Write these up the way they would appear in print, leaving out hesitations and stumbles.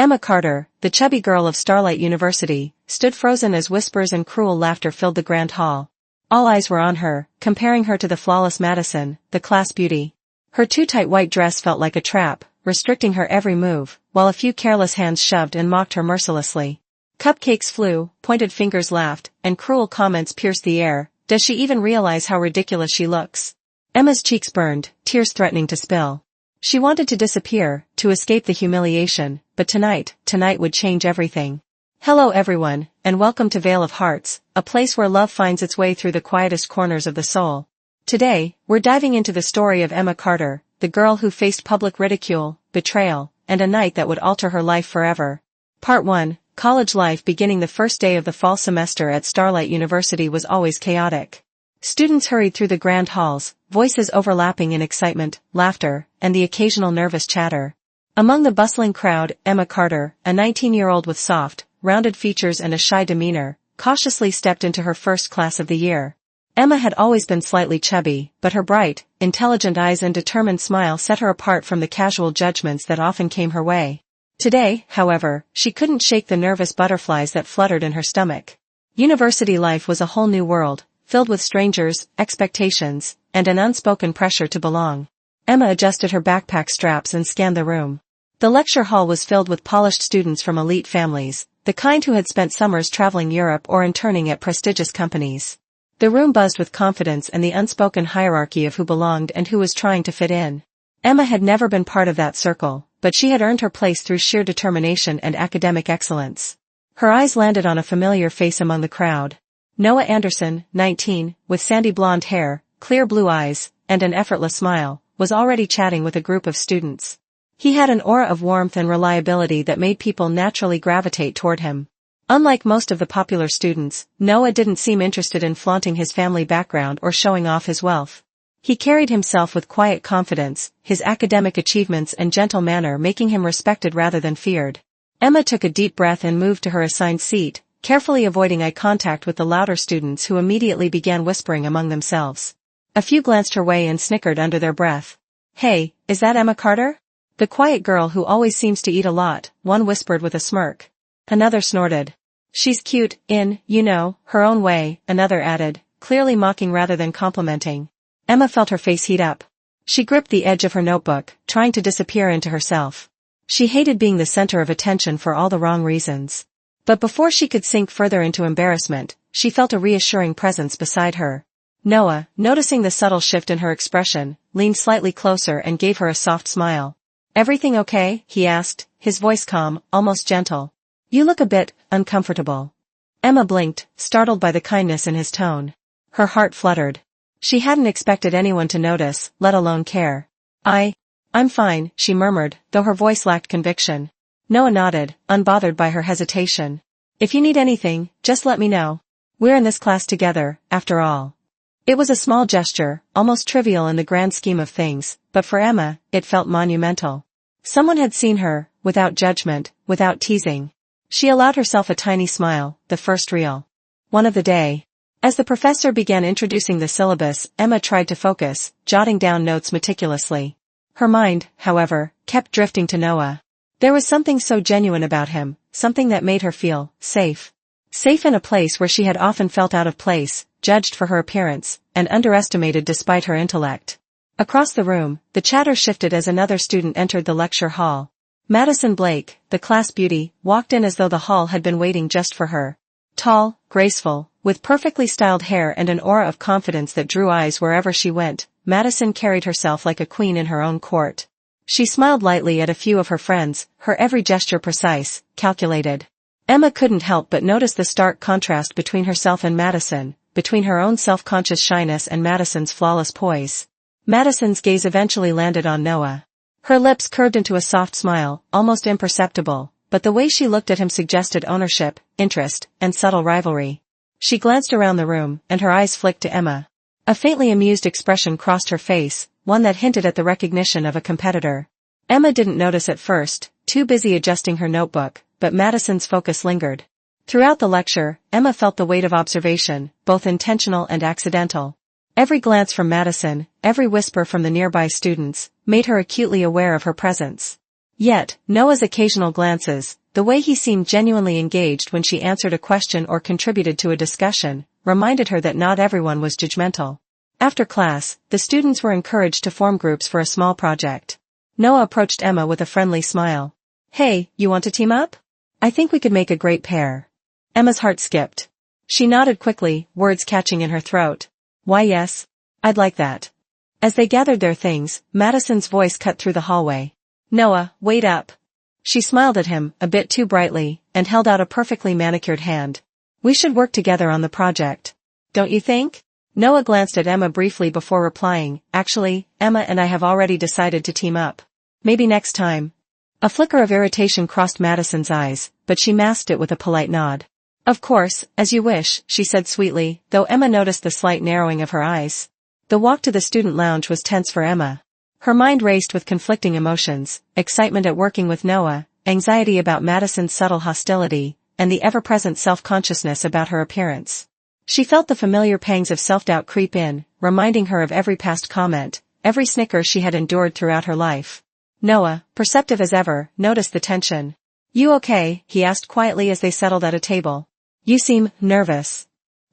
Emma Carter, the chubby girl of Starlight University, stood frozen as whispers and cruel laughter filled the grand hall. All eyes were on her, comparing her to the flawless Madison, the class beauty. Her too tight white dress felt like a trap, restricting her every move, while a few careless hands shoved and mocked her mercilessly. Cupcakes flew, pointed fingers laughed, and cruel comments pierced the air. Does she even realize how ridiculous she looks? Emma's cheeks burned, tears threatening to spill. She wanted to disappear, to escape the humiliation, but tonight would change everything. Hello everyone, and welcome to Vale of Hearts, a place where love finds its way through the quietest corners of the soul. Today, we're diving into the story of Emma Carter, the girl who faced public ridicule, betrayal, and a night that would alter her life forever. Part 1, College life. Beginning the first day of the fall semester at Starlight University was always chaotic. Students hurried through the grand halls, voices overlapping in excitement, laughter, and the occasional nervous chatter. Among the bustling crowd, Emma Carter, a 19-year-old with soft, rounded features and a shy demeanor, cautiously stepped into her first class of the year. Emma had always been slightly chubby, but her bright, intelligent eyes and determined smile set her apart from the casual judgments that often came her way. Today, however, she couldn't shake the nervous butterflies that fluttered in her stomach. University life was a whole new world, filled with strangers, expectations, and an unspoken pressure to belong. Emma adjusted her backpack straps and scanned the room. The lecture hall was filled with polished students from elite families, the kind who had spent summers traveling Europe or interning at prestigious companies. The room buzzed with confidence and the unspoken hierarchy of who belonged and who was trying to fit in. Emma had never been part of that circle, but she had earned her place through sheer determination and academic excellence. Her eyes landed on a familiar face among the crowd. Noah Anderson, 19, with sandy blonde hair, clear blue eyes, and an effortless smile, was already chatting with a group of students. He had an aura of warmth and reliability that made people naturally gravitate toward him. Unlike most of the popular students, Noah didn't seem interested in flaunting his family background or showing off his wealth. He carried himself with quiet confidence, his academic achievements and gentle manner making him respected rather than feared. Emma took a deep breath and moved to her assigned seat, carefully avoiding eye contact with the louder students who immediately began whispering among themselves. A few glanced her way and snickered under their breath. "Hey, is that Emma Carter? The quiet girl who always seems to eat a lot," one whispered with a smirk. Another snorted. "She's cute, her own way," another added, clearly mocking rather than complimenting. Emma felt her face heat up. She gripped the edge of her notebook, trying to disappear into herself. She hated being the center of attention for all the wrong reasons. But before she could sink further into embarrassment, she felt a reassuring presence beside her. Noah, noticing the subtle shift in her expression, leaned slightly closer and gave her a soft smile. "Everything okay?" he asked, his voice calm, almost gentle. "You look a bit uncomfortable." Emma blinked, startled by the kindness in his tone. Her heart fluttered. She hadn't expected anyone to notice, let alone care. I'm fine," she murmured, though her voice lacked conviction. Noah nodded, unbothered by her hesitation. "If you need anything, just let me know. We're in this class together, after all." It was a small gesture, almost trivial in the grand scheme of things, but for Emma, it felt monumental. Someone had seen her, without judgment, without teasing. She allowed herself a tiny smile, the first real one of the day. As the professor began introducing the syllabus, Emma tried to focus, jotting down notes meticulously. Her mind, however, kept drifting to Noah. There was something so genuine about him, something that made her feel safe. Safe in a place where she had often felt out of place, judged for her appearance, and underestimated despite her intellect. Across the room, the chatter shifted as another student entered the lecture hall. Madison Blake, the class beauty, walked in as though the hall had been waiting just for her. Tall, graceful, with perfectly styled hair and an aura of confidence that drew eyes wherever she went, Madison carried herself like a queen in her own court. She smiled lightly at a few of her friends, her every gesture precise, calculated. Emma couldn't help but notice the stark contrast between herself and Madison, between her own self-conscious shyness and Madison's flawless poise. Madison's gaze eventually landed on Noah. Her lips curved into a soft smile, almost imperceptible, but the way she looked at him suggested ownership, interest, and subtle rivalry. She glanced around the room, and her eyes flicked to Emma. A faintly amused expression crossed her face, one that hinted at the recognition of a competitor. Emma didn't notice at first, too busy adjusting her notebook, but Madison's focus lingered. Throughout the lecture, Emma felt the weight of observation, both intentional and accidental. Every glance from Madison, every whisper from the nearby students, made her acutely aware of her presence. Yet, Noah's occasional glances, the way he seemed genuinely engaged when she answered a question or contributed to a discussion, reminded her that not everyone was judgmental. After class, the students were encouraged to form groups for a small project. Noah approached Emma with a friendly smile. "Hey, you want to team up? I think we could make a great pair." Emma's heart skipped. She nodded quickly, words catching in her throat. "Why yes. I'd like that." As they gathered their things, Madison's voice cut through the hallway. "Noah, wait up." She smiled at him, a bit too brightly, and held out a perfectly manicured hand. "We should work together on the project. Don't you think?" Noah glanced at Emma briefly before replying, "Actually, Emma and I have already decided to team up. Maybe next time." A flicker of irritation crossed Madison's eyes, but she masked it with a polite nod. "Of course, as you wish," she said sweetly, though Emma noticed the slight narrowing of her eyes. The walk to the student lounge was tense for Emma. Her mind raced with conflicting emotions, excitement at working with Noah, anxiety about Madison's subtle hostility, and the ever-present self-consciousness about her appearance. She felt the familiar pangs of self-doubt creep in, reminding her of every past comment, every snicker she had endured throughout her life. Noah, perceptive as ever, noticed the tension. "You okay?" he asked quietly as they settled at a table. "You seem nervous."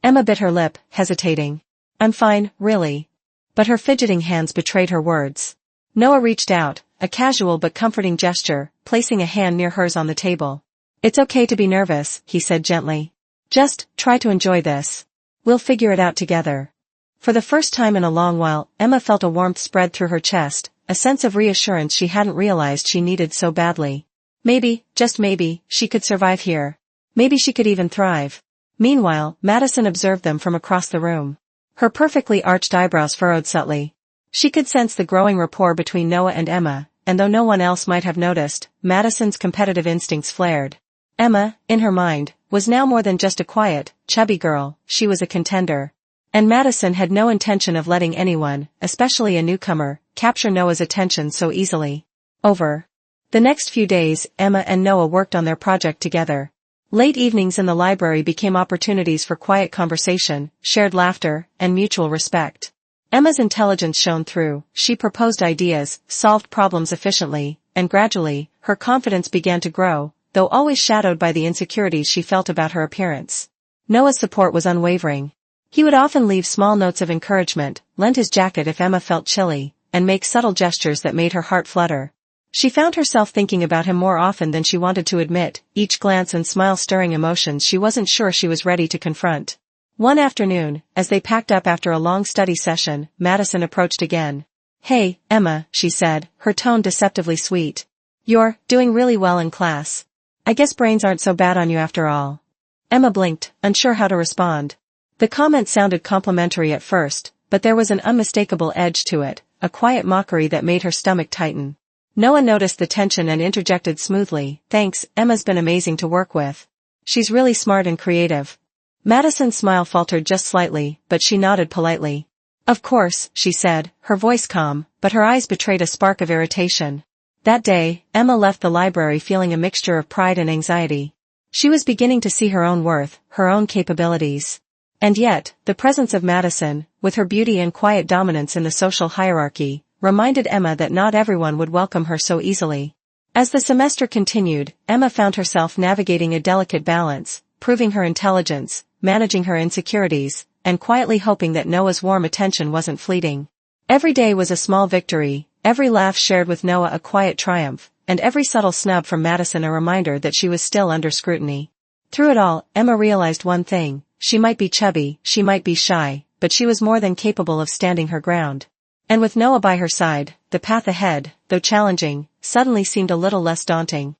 Emma bit her lip, hesitating. "I'm fine, really." But her fidgeting hands betrayed her words. Noah reached out, a casual but comforting gesture, placing a hand near hers on the table. "It's okay to be nervous," he said gently. "Just try to enjoy this. We'll figure it out together." For the first time in a long while, Emma felt a warmth spread through her chest, a sense of reassurance she hadn't realized she needed so badly. Maybe, just maybe, she could survive here. Maybe she could even thrive. Meanwhile, Madison observed them from across the room. Her perfectly arched eyebrows furrowed subtly. She could sense the growing rapport between Noah and Emma, and though no one else might have noticed, Madison's competitive instincts flared. Emma, in her mind, was now more than just a quiet, chubby girl, she was a contender. And Madison had no intention of letting anyone, especially a newcomer, capture Noah's attention so easily. Over the next few days, Emma and Noah worked on their project together. Late evenings in the library became opportunities for quiet conversation, shared laughter, and mutual respect. Emma's intelligence shone through, she proposed ideas, solved problems efficiently, and gradually, her confidence began to grow, though always shadowed by the insecurities she felt about her appearance. Noah's support was unwavering. He would often leave small notes of encouragement, lend his jacket if Emma felt chilly, and make subtle gestures that made her heart flutter. She found herself thinking about him more often than she wanted to admit, each glance and smile stirring emotions she wasn't sure she was ready to confront. One afternoon, as they packed up after a long study session, Madison approached again. "Hey, Emma," she said, her tone deceptively sweet. "You're doing really well in class. I guess brains aren't so bad on you after all." Emma blinked, unsure how to respond. The comment sounded complimentary at first, but there was an unmistakable edge to it, a quiet mockery that made her stomach tighten. Noah noticed the tension and interjected smoothly, "Thanks, Emma's been amazing to work with. She's really smart and creative." Madison's smile faltered just slightly, but she nodded politely. "Of course," she said, her voice calm, but her eyes betrayed a spark of irritation. That day, Emma left the library feeling a mixture of pride and anxiety. She was beginning to see her own worth, her own capabilities. And yet, the presence of Madison, with her beauty and quiet dominance in the social hierarchy, reminded Emma that not everyone would welcome her so easily. As the semester continued, Emma found herself navigating a delicate balance, proving her intelligence, managing her insecurities, and quietly hoping that Noah's warm attention wasn't fleeting. Every day was a small victory, every laugh shared with Noah a quiet triumph, and every subtle snub from Madison a reminder that she was still under scrutiny. Through it all, Emma realized one thing: she might be chubby, she might be shy, but she was more than capable of standing her ground. And with Noah by her side, the path ahead, though challenging, suddenly seemed a little less daunting.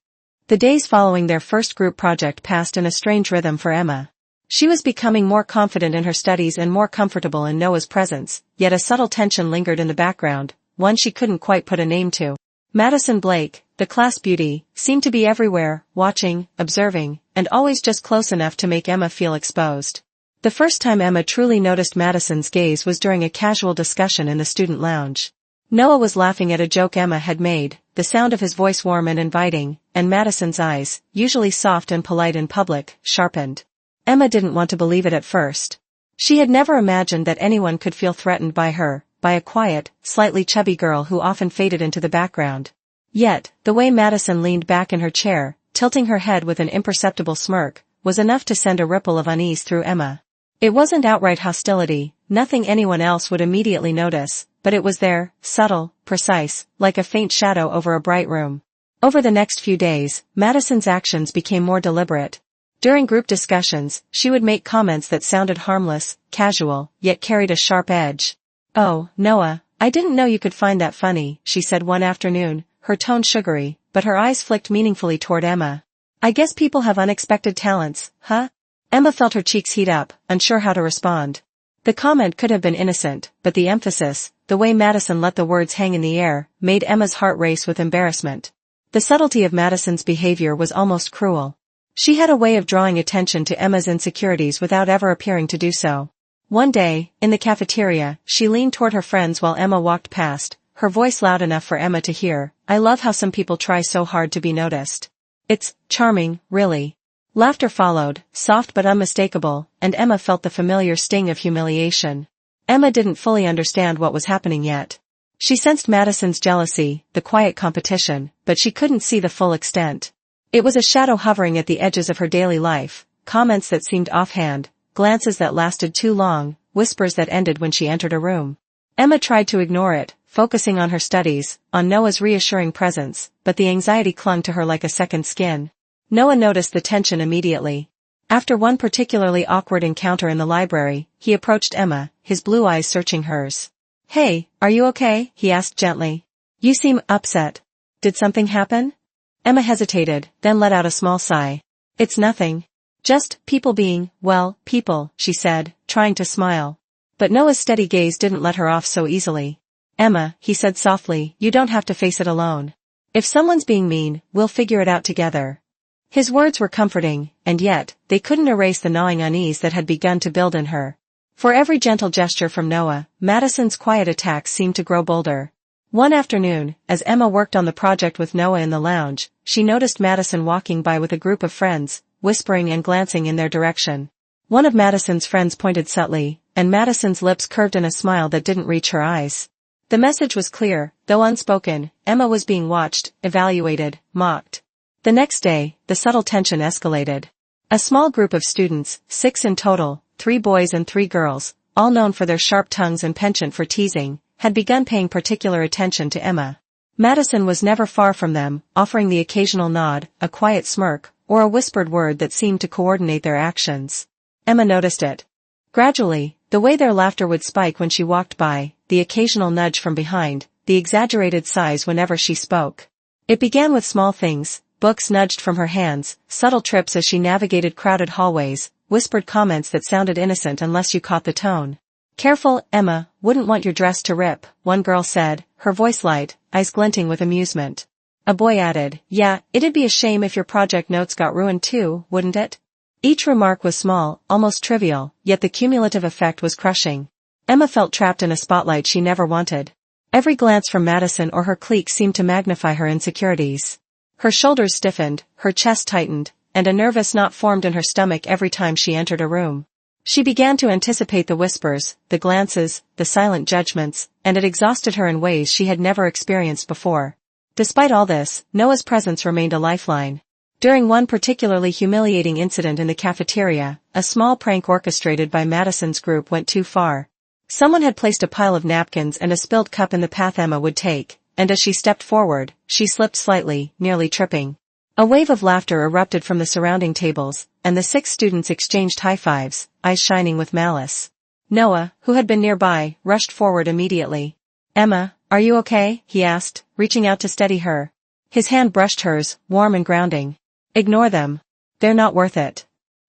The days following their first group project passed in a strange rhythm for Emma. She was becoming more confident in her studies and more comfortable in Noah's presence, yet a subtle tension lingered in the background, one she couldn't quite put a name to. Madison Blake, the class beauty, seemed to be everywhere, watching, observing, and always just close enough to make Emma feel exposed. The first time Emma truly noticed Madison's gaze was during a casual discussion in the student lounge. Noah was laughing at a joke Emma had made, the sound of his voice warm and inviting, and Madison's eyes, usually soft and polite in public, sharpened. Emma didn't want to believe it at first. She had never imagined that anyone could feel threatened by her, by a quiet, slightly chubby girl who often faded into the background. Yet, the way Madison leaned back in her chair, tilting her head with an imperceptible smirk, was enough to send a ripple of unease through Emma. It wasn't outright hostility, nothing anyone else would immediately notice, but it was there, subtle, precise, like a faint shadow over a bright room. Over the next few days, Madison's actions became more deliberate. During group discussions, she would make comments that sounded harmless, casual, yet carried a sharp edge. "Oh, Noah, I didn't know you could find that funny," she said one afternoon, her tone sugary, but her eyes flicked meaningfully toward Emma. "I guess people have unexpected talents, huh?" Emma felt her cheeks heat up, unsure how to respond. The comment could have been innocent, but the emphasis, the way Madison let the words hang in the air, made Emma's heart race with embarrassment. The subtlety of Madison's behavior was almost cruel. She had a way of drawing attention to Emma's insecurities without ever appearing to do so. One day, in the cafeteria, she leaned toward her friends while Emma walked past, her voice loud enough for Emma to hear. "I love how some people try so hard to be noticed. It's charming, really." Laughter followed, soft but unmistakable, and Emma felt the familiar sting of humiliation. Emma didn't fully understand what was happening yet. She sensed Madison's jealousy, the quiet competition, but she couldn't see the full extent. It was a shadow hovering at the edges of her daily life, comments that seemed offhand, glances that lasted too long, whispers that ended when she entered a room. Emma tried to ignore it, focusing on her studies, on Noah's reassuring presence, but the anxiety clung to her like a second skin. Noah noticed the tension immediately. After one particularly awkward encounter in the library, he approached Emma, his blue eyes searching hers. "Hey, are you okay?" he asked gently. "You seem upset. Did something happen?" Emma hesitated, then let out a small sigh. "It's nothing. Just people being, well, people," she said, trying to smile. But Noah's steady gaze didn't let her off so easily. "Emma," he said softly, "you don't have to face it alone. If someone's being mean, we'll figure it out together." His words were comforting, and yet, they couldn't erase the gnawing unease that had begun to build in her. For every gentle gesture from Noah, Madison's quiet attacks seemed to grow bolder. One afternoon, as Emma worked on the project with Noah in the lounge, she noticed Madison walking by with a group of friends, whispering and glancing in their direction. One of Madison's friends pointed subtly, and Madison's lips curved in a smile that didn't reach her eyes. The message was clear, though unspoken: Emma was being watched, evaluated, mocked. The next day, the subtle tension escalated. A small group of students, 6 in total, 3 boys and 3 girls, all known for their sharp tongues and penchant for teasing, had begun paying particular attention to Emma. Madison was never far from them, offering the occasional nod, a quiet smirk, or a whispered word that seemed to coordinate their actions. Emma noticed it. Gradually, the way their laughter would spike when she walked by, the occasional nudge from behind, the exaggerated sighs whenever she spoke. It began with small things: books nudged from her hands, subtle trips as she navigated crowded hallways, whispered comments that sounded innocent unless you caught the tone. "Careful, Emma, wouldn't want your dress to rip," one girl said, her voice light, eyes glinting with amusement. A boy added, "Yeah, it'd be a shame if your project notes got ruined too, wouldn't it?" Each remark was small, almost trivial, yet the cumulative effect was crushing. Emma felt trapped in a spotlight she never wanted. Every glance from Madison or her clique seemed to magnify her insecurities. Her shoulders stiffened, her chest tightened, and a nervous knot formed in her stomach every time she entered a room. She began to anticipate the whispers, the glances, the silent judgments, and it exhausted her in ways she had never experienced before. Despite all this, Noah's presence remained a lifeline. During one particularly humiliating incident in the cafeteria, a small prank orchestrated by Madison's group went too far. Someone had placed a pile of napkins and a spilled cup in the path Emma would take, and as she stepped forward, she slipped slightly, nearly tripping. A wave of laughter erupted from the surrounding tables, and the 6 students exchanged high fives, eyes shining with malice. Noah, who had been nearby, rushed forward immediately. "Emma, are you okay?" he asked, reaching out to steady her. His hand brushed hers, warm and grounding. "Ignore them. They're not worth it."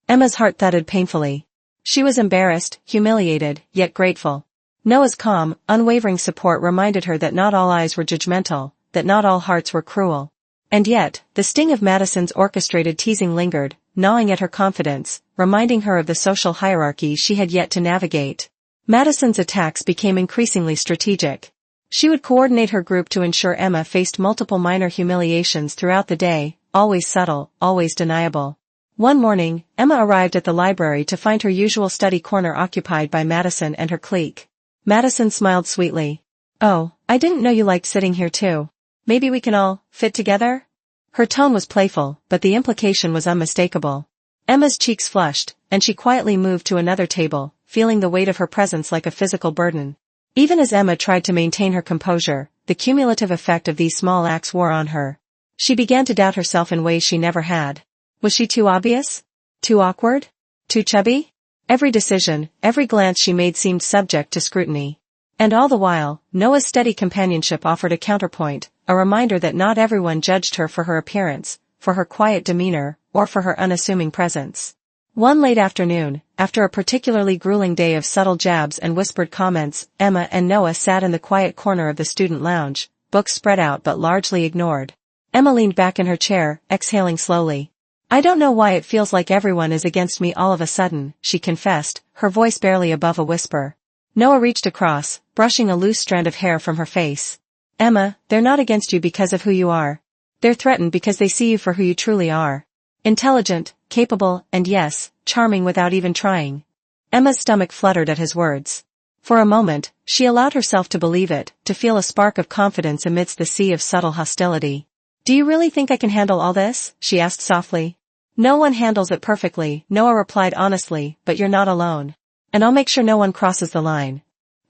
Emma's heart thudded painfully. She was embarrassed, humiliated, yet grateful. Noah's calm, unwavering support reminded her that not all eyes were judgmental, that not all hearts were cruel. And yet, the sting of Madison's orchestrated teasing lingered, gnawing at her confidence, reminding her of the social hierarchy she had yet to navigate. Madison's attacks became increasingly strategic. She would coordinate her group to ensure Emma faced multiple minor humiliations throughout the day, always subtle, always deniable. One morning, Emma arrived at the library to find her usual study corner occupied by Madison and her clique. Madison smiled sweetly. "Oh, I didn't know you liked sitting here too. Maybe we can all fit together? Her tone was playful, but the implication was unmistakable. Emma's cheeks flushed, and she quietly moved to another table, feeling the weight of her presence like a physical burden. Even as Emma tried to maintain her composure, the cumulative effect of these small acts wore on her. She began to doubt herself in ways she never had. Was she too obvious? Too awkward? Too chubby? Every decision, every glance she made seemed subject to scrutiny. And all the while, Noah's steady companionship offered a counterpoint, a reminder that not everyone judged her for her appearance, for her quiet demeanor, or for her unassuming presence. One late afternoon, after a particularly grueling day of subtle jabs and whispered comments, Emma and Noah sat in the quiet corner of the student lounge, books spread out but largely ignored. Emma leaned back in her chair, exhaling slowly. "I don't know why it feels like everyone is against me all of a sudden," she confessed, her voice barely above a whisper. Noah reached across, brushing a loose strand of hair from her face. "Emma, they're not against you because of who you are. They're threatened because they see you for who you truly are. Intelligent, capable, and yes, charming without even trying." Emma's stomach fluttered at his words. For a moment, she allowed herself to believe it, to feel a spark of confidence amidst the sea of subtle hostility. "Do you really think I can handle all this?" she asked softly. "No one handles it perfectly," Noah replied honestly, "but you're not alone. And I'll make sure no one crosses the line."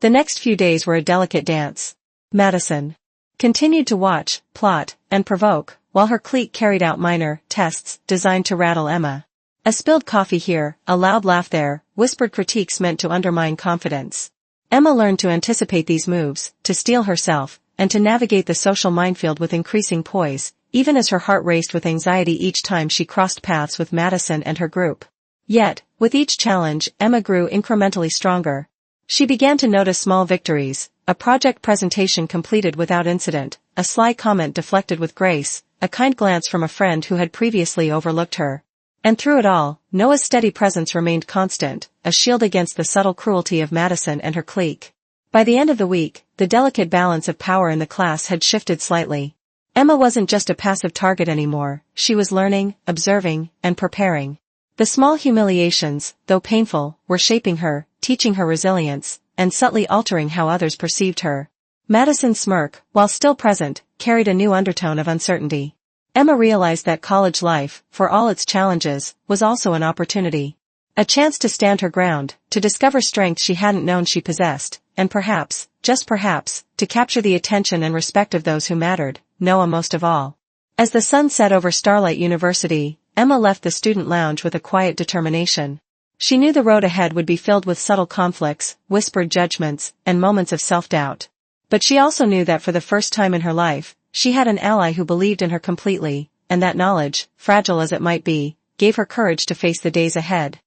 The next few days were a delicate dance. Madison continued to watch, plot, and provoke, while her clique carried out minor tests designed to rattle Emma. A spilled coffee here, a loud laugh there, whispered critiques meant to undermine confidence. Emma learned to anticipate these moves, to steel herself, and to navigate the social minefield with increasing poise, even as her heart raced with anxiety each time she crossed paths with Madison and her group. Yet, with each challenge, Emma grew incrementally stronger. She began to notice small victories, a project presentation completed without incident, a sly comment deflected with grace, a kind glance from a friend who had previously overlooked her. And through it all, Noah's steady presence remained constant, a shield against the subtle cruelty of Madison and her clique. By the end of the week, the delicate balance of power in the class had shifted slightly. Emma wasn't just a passive target anymore, she was learning, observing, and preparing. The small humiliations, though painful, were shaping her, teaching her resilience, and subtly altering how others perceived her. Madison's smirk, while still present, carried a new undertone of uncertainty. Emma realized that college life, for all its challenges, was also an opportunity. A chance to stand her ground, to discover strength she hadn't known she possessed, and perhaps, just perhaps, to capture the attention and respect of those who mattered, Noah most of all. As the sun set over Starlight University, Emma left the student lounge with a quiet determination. She knew the road ahead would be filled with subtle conflicts, whispered judgments, and moments of self-doubt. But she also knew that for the first time in her life, she had an ally who believed in her completely, and that knowledge, fragile as it might be, gave her courage to face the days ahead.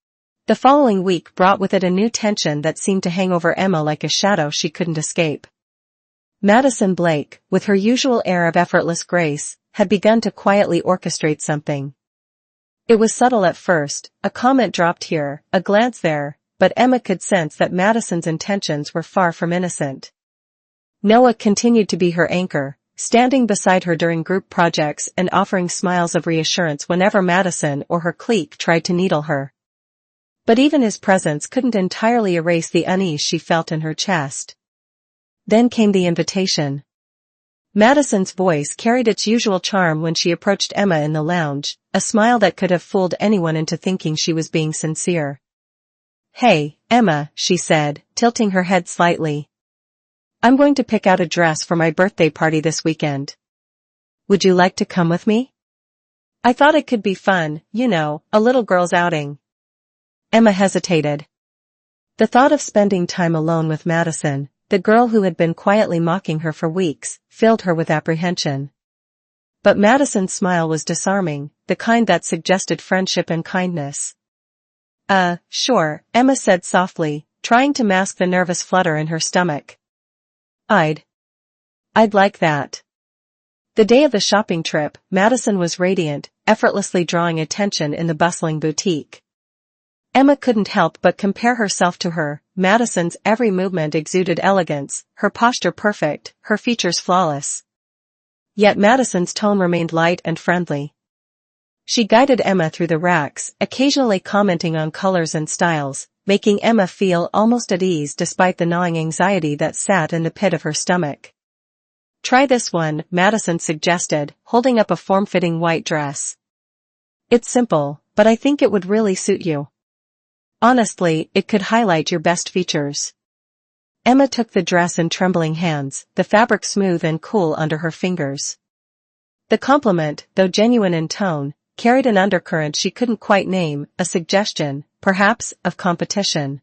The following week brought with it a new tension that seemed to hang over Emma like a shadow she couldn't escape. Madison Blake, with her usual air of effortless grace, had begun to quietly orchestrate something. It was subtle at first, a comment dropped here, a glance there, but Emma could sense that Madison's intentions were far from innocent. Noah continued to be her anchor, standing beside her during group projects and offering smiles of reassurance whenever Madison or her clique tried to needle her. But even his presence couldn't entirely erase the unease she felt in her chest. Then came the invitation. Madison's voice carried its usual charm when she approached Emma in the lounge, a smile that could have fooled anyone into thinking she was being sincere. "Hey, Emma," she said, tilting her head slightly. "I'm going to pick out a dress for my birthday party this weekend. Would you like to come with me? I thought it could be fun, you know, a little girl's outing." Emma hesitated. The thought of spending time alone with Madison, the girl who had been quietly mocking her for weeks, filled her with apprehension. But Madison's smile was disarming, the kind that suggested friendship and kindness. Sure," Emma said softly, trying to mask the nervous flutter in her stomach. I'd like that." The day of the shopping trip, Madison was radiant, effortlessly drawing attention in the bustling boutique. Emma couldn't help but compare herself to her. Madison's every movement exuded elegance, her posture perfect, her features flawless. Yet Madison's tone remained light and friendly. She guided Emma through the racks, occasionally commenting on colors and styles, making Emma feel almost at ease despite the gnawing anxiety that sat in the pit of her stomach. Try this one, Madison suggested, holding up a form-fitting white dress. It's simple, but I think it would really suit you. Honestly, it could highlight your best features. Emma took the dress in trembling hands, the fabric smooth and cool under her fingers. The compliment, though genuine in tone, carried an undercurrent she couldn't quite name, a suggestion, perhaps, of competition.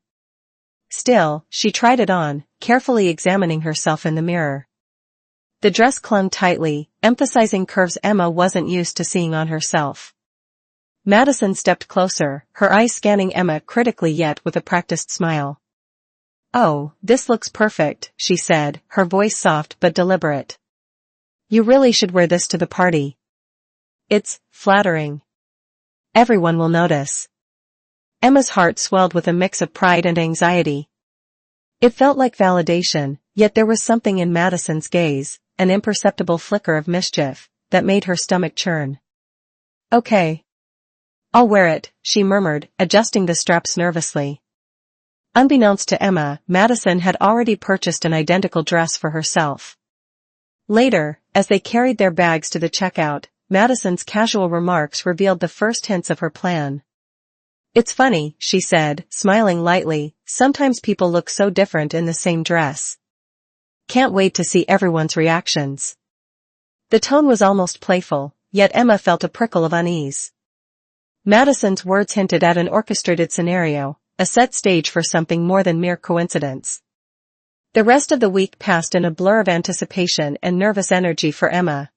Still, she tried it on, carefully examining herself in the mirror. The dress clung tightly, emphasizing curves Emma wasn't used to seeing on herself. Madison stepped closer, her eyes scanning Emma critically yet with a practiced smile. "Oh, this looks perfect," she said, her voice soft but deliberate. "You really should wear this to the party. It's flattering. Everyone will notice." Emma's heart swelled with a mix of pride and anxiety. It felt like validation, yet there was something in Madison's gaze, an imperceptible flicker of mischief, that made her stomach churn. "Okay. I'll wear it," she murmured, adjusting the straps nervously. Unbeknownst to Emma, Madison had already purchased an identical dress for herself. Later, as they carried their bags to the checkout, Madison's casual remarks revealed the first hints of her plan. "It's funny," she said, smiling lightly, "sometimes people look so different in the same dress. Can't wait to see everyone's reactions." The tone was almost playful, yet Emma felt a prickle of unease. Madison's words hinted at an orchestrated scenario, a set stage for something more than mere coincidence. The rest of the week passed in a blur of anticipation and nervous energy for Emma.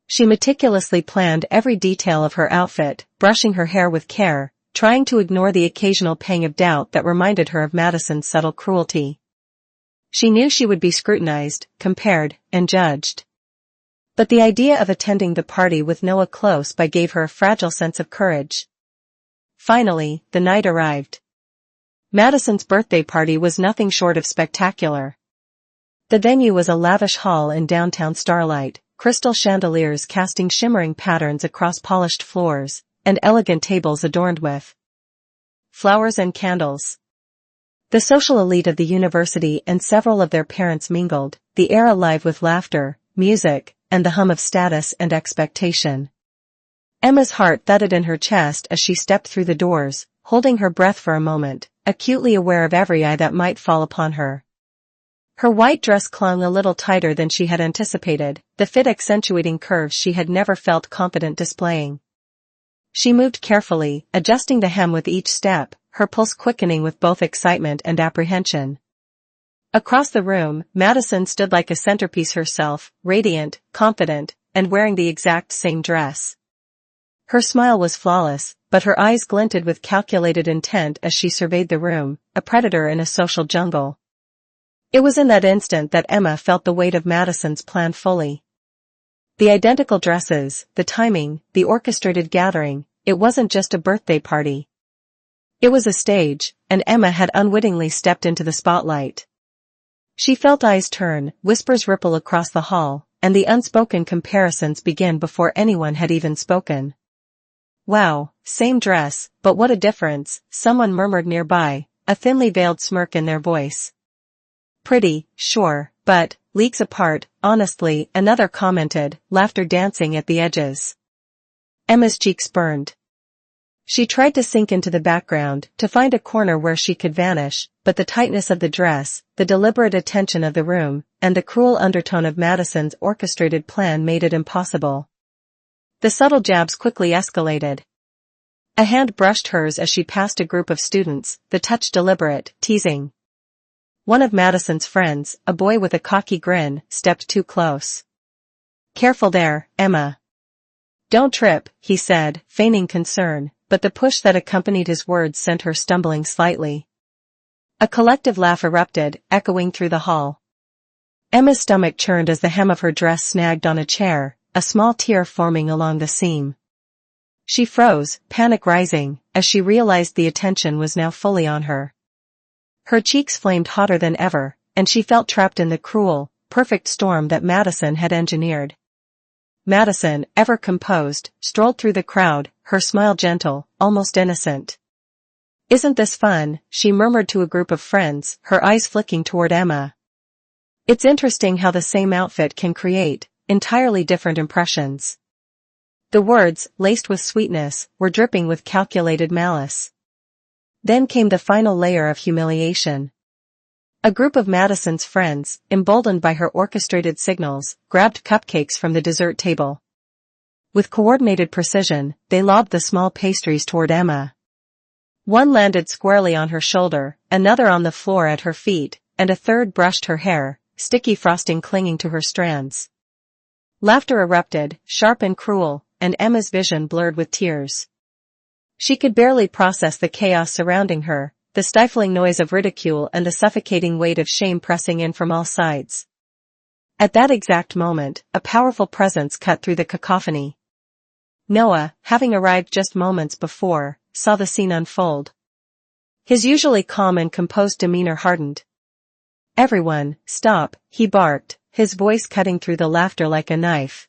She meticulously planned every detail of her outfit, brushing her hair with care, trying to ignore the occasional pang of doubt that reminded her of Madison's subtle cruelty. She knew she would be scrutinized, compared, and judged. But the idea of attending the party with Noah close by gave her a fragile sense of courage. Finally, the night arrived. Madison's birthday party was nothing short of spectacular. The venue was a lavish hall in downtown Starlight, crystal chandeliers casting shimmering patterns across polished floors, and elegant tables adorned with flowers and candles. The social elite of the university and several of their parents mingled, the air alive with laughter, music, and the hum of status and expectation. Emma's heart thudded in her chest as she stepped through the doors, holding her breath for a moment, acutely aware of every eye that might fall upon her. Her white dress clung a little tighter than she had anticipated, the fit accentuating curves she had never felt confident displaying. She moved carefully, adjusting the hem with each step, her pulse quickening with both excitement and apprehension. Across the room, Madison stood like a centerpiece herself, radiant, confident, and wearing the exact same dress. Her smile was flawless, but her eyes glinted with calculated intent as she surveyed the room, a predator in a social jungle. It was in that instant that Emma felt the weight of Madison's plan fully. The identical dresses, the timing, the orchestrated gathering, it wasn't just a birthday party. It was a stage, and Emma had unwittingly stepped into the spotlight. She felt eyes turn, whispers ripple across the hall, and the unspoken comparisons begin before anyone had even spoken. "Wow, same dress, but what a difference," someone murmured nearby, a thinly veiled smirk in their voice. "Pretty, sure, but, leagues apart, honestly," another commented, laughter dancing at the edges. Emma's cheeks burned. She tried to sink into the background, to find a corner where she could vanish, but the tightness of the dress, the deliberate attention of the room, and the cruel undertone of Madison's orchestrated plan made it impossible. The subtle jabs quickly escalated. A hand brushed hers as she passed a group of students, the touch deliberate, teasing. One of Madison's friends, a boy with a cocky grin, stepped too close. "Careful there, Emma. Don't trip," he said, feigning concern, but the push that accompanied his words sent her stumbling slightly. A collective laugh erupted, echoing through the hall. Emma's stomach churned as the hem of her dress snagged on a chair, a small tear forming along the seam. She froze, panic rising, as she realized the attention was now fully on her. Her cheeks flamed hotter than ever, and she felt trapped in the cruel, perfect storm that Madison had engineered. Madison, ever composed, strolled through the crowd, her smile gentle, almost innocent. "Isn't this fun?" she murmured to a group of friends, her eyes flicking toward Emma. It's interesting how the same outfit can create entirely different impressions. The words, laced with sweetness, were dripping with calculated malice. Then came the final layer of humiliation. A group of Madison's friends, emboldened by her orchestrated signals, grabbed cupcakes from the dessert table. With coordinated precision, they lobbed the small pastries toward Emma. One landed squarely on her shoulder, another on the floor at her feet, and a third brushed her hair, sticky frosting clinging to her strands. Laughter erupted, sharp and cruel, and Emma's vision blurred with tears. She could barely process the chaos surrounding her, the stifling noise of ridicule and the suffocating weight of shame pressing in from all sides. At that exact moment, a powerful presence cut through the cacophony. Noah, having arrived just moments before, saw the scene unfold. His usually calm and composed demeanor hardened. "Everyone, stop," he barked, his voice cutting through the laughter like a knife.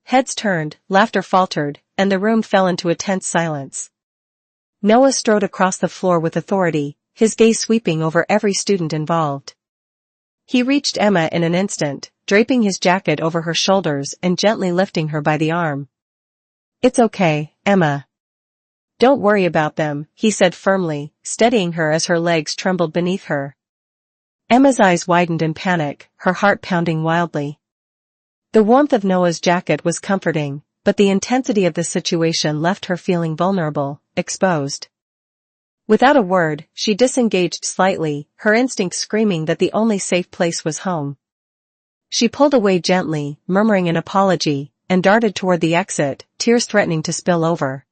Heads turned, laughter faltered, and the room fell into a tense silence. Noah strode across the floor with authority, his gaze sweeping over every student involved. He reached Emma in an instant, draping his jacket over her shoulders and gently lifting her by the arm. "It's okay, Emma. Don't worry about them," he said firmly, steadying her as her legs trembled beneath her. Emma's eyes widened in panic, her heart pounding wildly. The warmth of Noah's jacket was comforting, but the intensity of the situation left her feeling vulnerable, exposed. Without a word, she disengaged slightly, her instincts screaming that the only safe place was home. She pulled away gently, murmuring an apology, and darted toward the exit, tears threatening to spill over.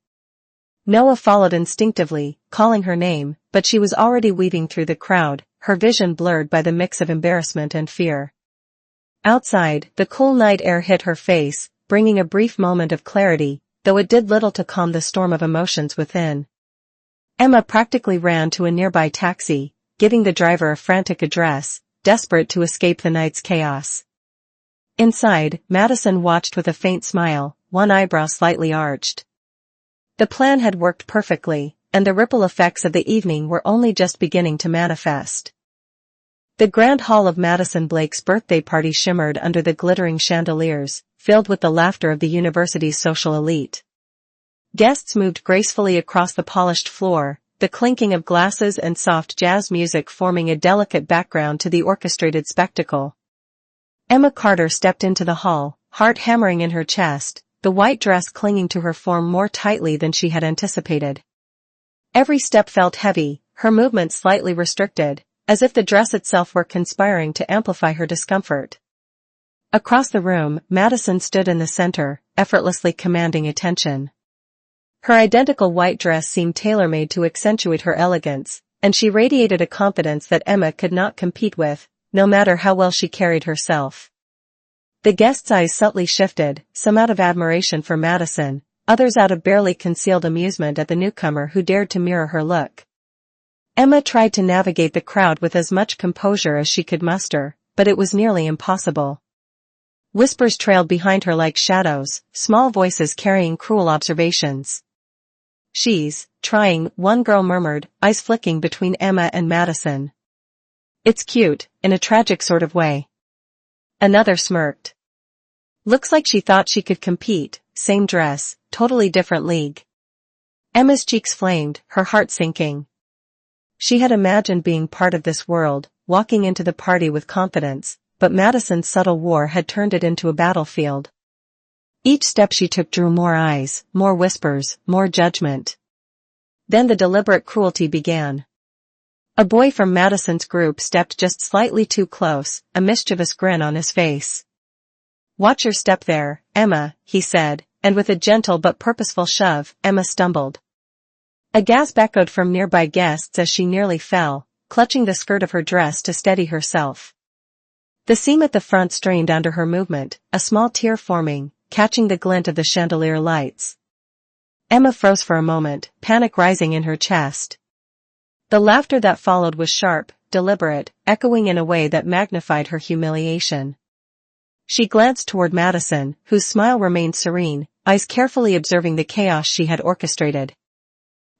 Noah followed instinctively, calling her name, but she was already weaving through the crowd, her vision blurred by the mix of embarrassment and fear. Outside, the cool night air hit her face, bringing a brief moment of clarity, though it did little to calm the storm of emotions within. Emma practically ran to a nearby taxi, giving the driver a frantic address, desperate to escape the night's chaos. Inside, Madison watched with a faint smile, one eyebrow slightly arched. The plan had worked perfectly, and the ripple effects of the evening were only just beginning to manifest. The grand hall of Madison Blake's birthday party shimmered under the glittering chandeliers, filled with the laughter of the university's social elite. Guests moved gracefully across the polished floor, the clinking of glasses and soft jazz music forming a delicate background to the orchestrated spectacle. Emma Carter stepped into the hall, heart hammering in her chest, the white dress clinging to her form more tightly than she had anticipated. Every step felt heavy, her movements slightly restricted, as if the dress itself were conspiring to amplify her discomfort. Across the room, Madison stood in the center, effortlessly commanding attention. Her identical white dress seemed tailor-made to accentuate her elegance, and she radiated a confidence that Emma could not compete with, no matter how well she carried herself. The guests' eyes subtly shifted, some out of admiration for Madison, others out of barely concealed amusement at the newcomer who dared to mirror her look. Emma tried to navigate the crowd with as much composure as she could muster, but it was nearly impossible. Whispers trailed behind her like shadows, small voices carrying cruel observations. "She's trying," one girl murmured, eyes flicking between Emma and Madison. "It's cute, in a tragic sort of way." Another smirked. "Looks like she thought she could compete, same dress, totally different league." Emma's cheeks flamed, her heart sinking. She had imagined being part of this world, walking into the party with confidence, but Madison's subtle war had turned it into a battlefield. Each step she took drew more eyes, more whispers, more judgment. Then the deliberate cruelty began. A boy from Madison's group stepped just slightly too close, a mischievous grin on his face. "Watch your step there, Emma," he said, and with a gentle but purposeful shove, Emma stumbled. A gasp echoed from nearby guests as she nearly fell, clutching the skirt of her dress to steady herself. The seam at the front strained under her movement, a small tear forming, catching the glint of the chandelier lights. Emma froze for a moment, panic rising in her chest. The laughter that followed was sharp, deliberate, echoing in a way that magnified her humiliation. She glanced toward Madison, whose smile remained serene, eyes carefully observing the chaos she had orchestrated.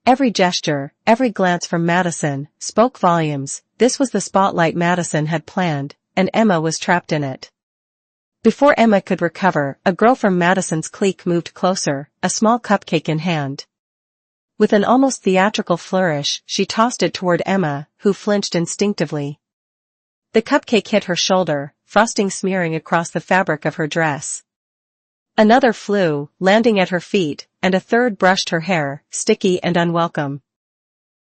Every gesture, every glance from Madison, spoke volumes. This was the spotlight Madison had planned, and Emma was trapped in it. Before Emma could recover, a girl from Madison's clique moved closer, a small cupcake in hand. With an almost theatrical flourish, she tossed it toward Emma, who flinched instinctively. The cupcake hit her shoulder, frosting smearing across the fabric of her dress. Another flew, landing at her feet, and a third brushed her hair, sticky and unwelcome.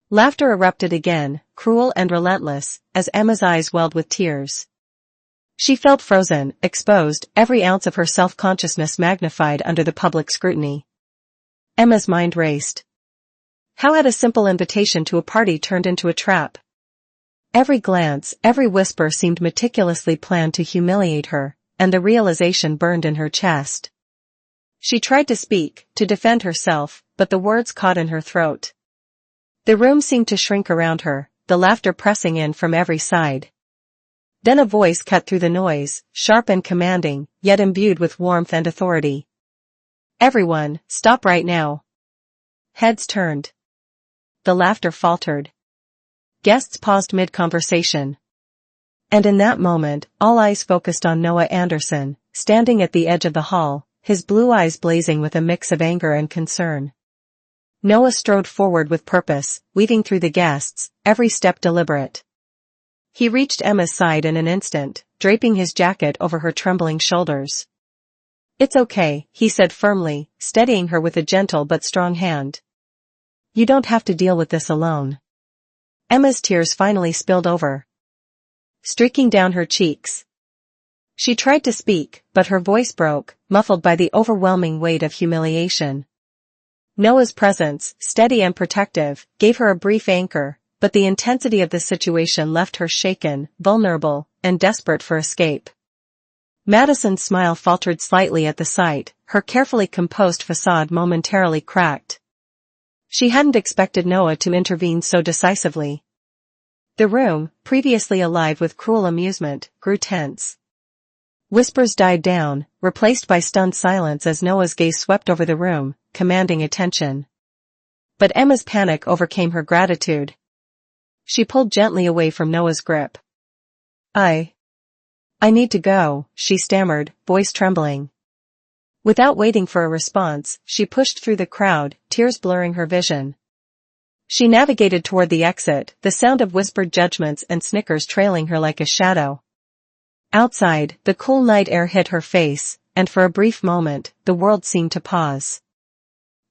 Laughter erupted again, cruel and relentless, as Emma's eyes welled with tears. She felt frozen, exposed, every ounce of her self-consciousness magnified under the public scrutiny. Emma's mind raced. How had a simple invitation to a party turned into a trap? Every glance, every whisper seemed meticulously planned to humiliate her, and the realization burned in her chest. She tried to speak, to defend herself, but the words caught in her throat. The room seemed to shrink around her, the laughter pressing in from every side. Then a voice cut through the noise, sharp and commanding, yet imbued with warmth and authority. "Everyone, stop right now." Heads turned. The laughter faltered. Guests paused mid-conversation. And in that moment, all eyes focused on Noah Anderson, standing at the edge of the hall, his blue eyes blazing with a mix of anger and concern. Noah strode forward with purpose, weaving through the guests, every step deliberate. He reached Emma's side in an instant, draping his jacket over her trembling shoulders. "It's okay," he said firmly, steadying her with a gentle but strong hand. "You don't have to deal with this alone." Emma's tears finally spilled over, streaking down her cheeks. She tried to speak, but her voice broke, muffled by the overwhelming weight of humiliation. Noah's presence, steady and protective, gave her a brief anchor, but the intensity of the situation left her shaken, vulnerable, and desperate for escape. Madison's smile faltered slightly at the sight, her carefully composed facade momentarily cracked. She hadn't expected Noah to intervene so decisively. The room, previously alive with cruel amusement, grew tense. Whispers died down, replaced by stunned silence as Noah's gaze swept over the room, commanding attention. But Emma's panic overcame her gratitude. She pulled gently away from Noah's grip. I need to go," she stammered, voice trembling. Without waiting for a response, she pushed through the crowd, tears blurring her vision. She navigated toward the exit, the sound of whispered judgments and snickers trailing her like a shadow. Outside, the cool night air hit her face, and for a brief moment, the world seemed to pause.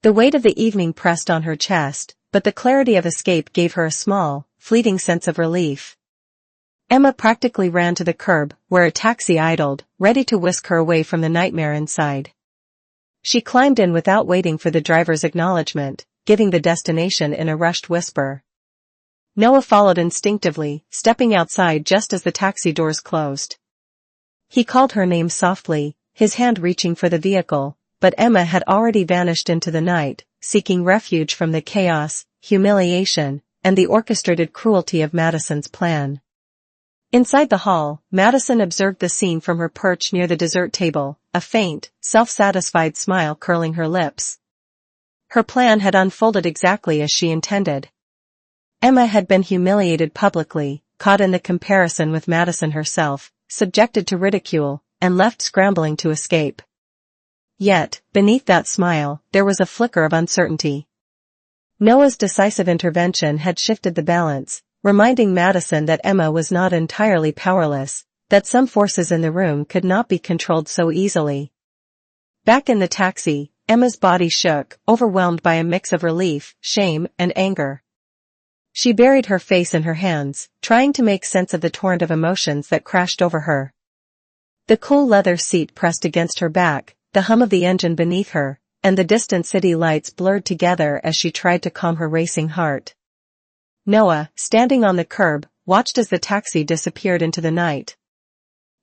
The weight of the evening pressed on her chest, but the clarity of escape gave her a small, fleeting sense of relief. Emma practically ran to the curb, where a taxi idled, ready to whisk her away from the nightmare inside. She climbed in without waiting for the driver's acknowledgement, giving the destination in a rushed whisper. Noah followed instinctively, stepping outside just as the taxi doors closed. He called her name softly, his hand reaching for the vehicle, but Emma had already vanished into the night, seeking refuge from the chaos, humiliation, and the orchestrated cruelty of Madison's plan. Inside the hall, Madison observed the scene from her perch near the dessert table, a faint, self-satisfied smile curling her lips. Her plan had unfolded exactly as she intended. Emma had been humiliated publicly, caught in the comparison with Madison herself, subjected to ridicule, and left scrambling to escape. Yet, beneath that smile, there was a flicker of uncertainty. Noah's decisive intervention had shifted the balance, reminding Madison that Emma was not entirely powerless, that some forces in the room could not be controlled so easily. Back in the taxi, Emma's body shook, overwhelmed by a mix of relief, shame, and anger. She buried her face in her hands, trying to make sense of the torrent of emotions that crashed over her. The cool leather seat pressed against her back, the hum of the engine beneath her, and the distant city lights blurred together as she tried to calm her racing heart. Noah, standing on the curb, watched as the taxi disappeared into the night.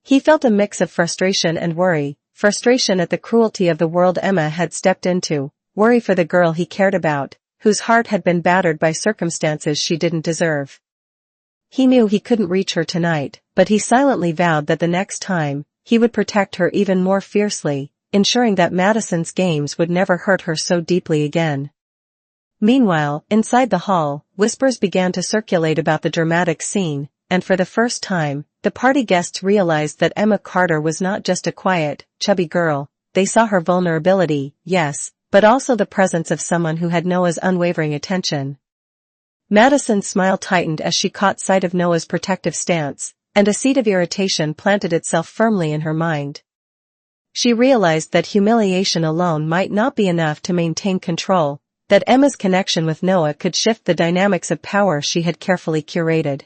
He felt a mix of frustration and worry, frustration at the cruelty of the world Emma had stepped into, worry for the girl he cared about, whose heart had been battered by circumstances she didn't deserve. He knew he couldn't reach her tonight, but he silently vowed that the next time, he would protect her even more fiercely, ensuring that Madison's games would never hurt her so deeply again. Meanwhile, inside the hall, whispers began to circulate about the dramatic scene, and for the first time, the party guests realized that Emma Carter was not just a quiet, chubby girl. They saw her vulnerability, yes, but also the presence of someone who had Noah's unwavering attention. Madison's smile tightened as she caught sight of Noah's protective stance, and a seed of irritation planted itself firmly in her mind. She realized that humiliation alone might not be enough to maintain control, that Emma's connection with Noah could shift the dynamics of power she had carefully curated.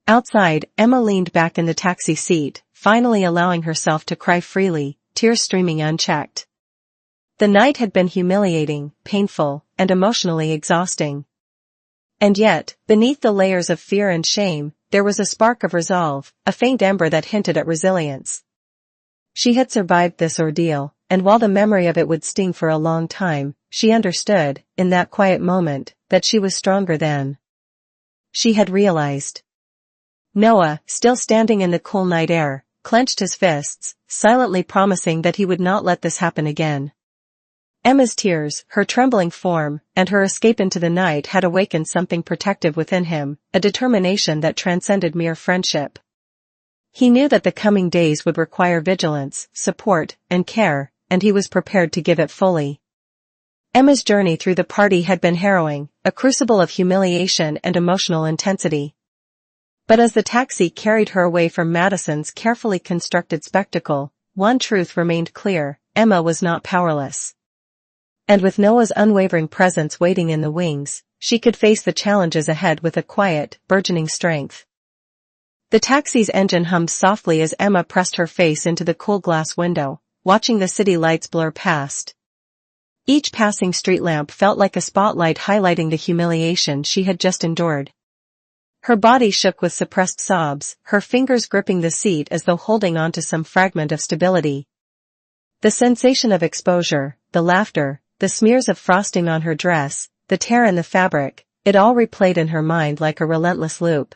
Outside, Emma leaned back in the taxi seat, finally allowing herself to cry freely, tears streaming unchecked. The night had been humiliating, painful, and emotionally exhausting. And yet, beneath the layers of fear and shame, there was a spark of resolve, a faint ember that hinted at resilience. She had survived this ordeal, and while the memory of it would sting for a long time, she understood, in that quiet moment, that she was stronger than she had realized. Noah, still standing in the cool night air, clenched his fists, silently promising that he would not let this happen again. Emma's tears, her trembling form, and her escape into the night had awakened something protective within him, a determination that transcended mere friendship. He knew that the coming days would require vigilance, support, and care, and he was prepared to give it fully. Emma's journey through the party had been harrowing, a crucible of humiliation and emotional intensity. But as the taxi carried her away from Madison's carefully constructed spectacle, one truth remained clear: Emma was not powerless. And with Noah's unwavering presence waiting in the wings, she could face the challenges ahead with a quiet, burgeoning strength. The taxi's engine hummed softly as Emma pressed her face into the cool glass window, watching the city lights blur past. Each passing street lamp felt like a spotlight highlighting the humiliation she had just endured. Her body shook with suppressed sobs, her fingers gripping the seat as though holding on to some fragment of stability. The sensation of exposure, the laughter, the smears of frosting on her dress, the tear in the fabric, it all replayed in her mind like a relentless loop.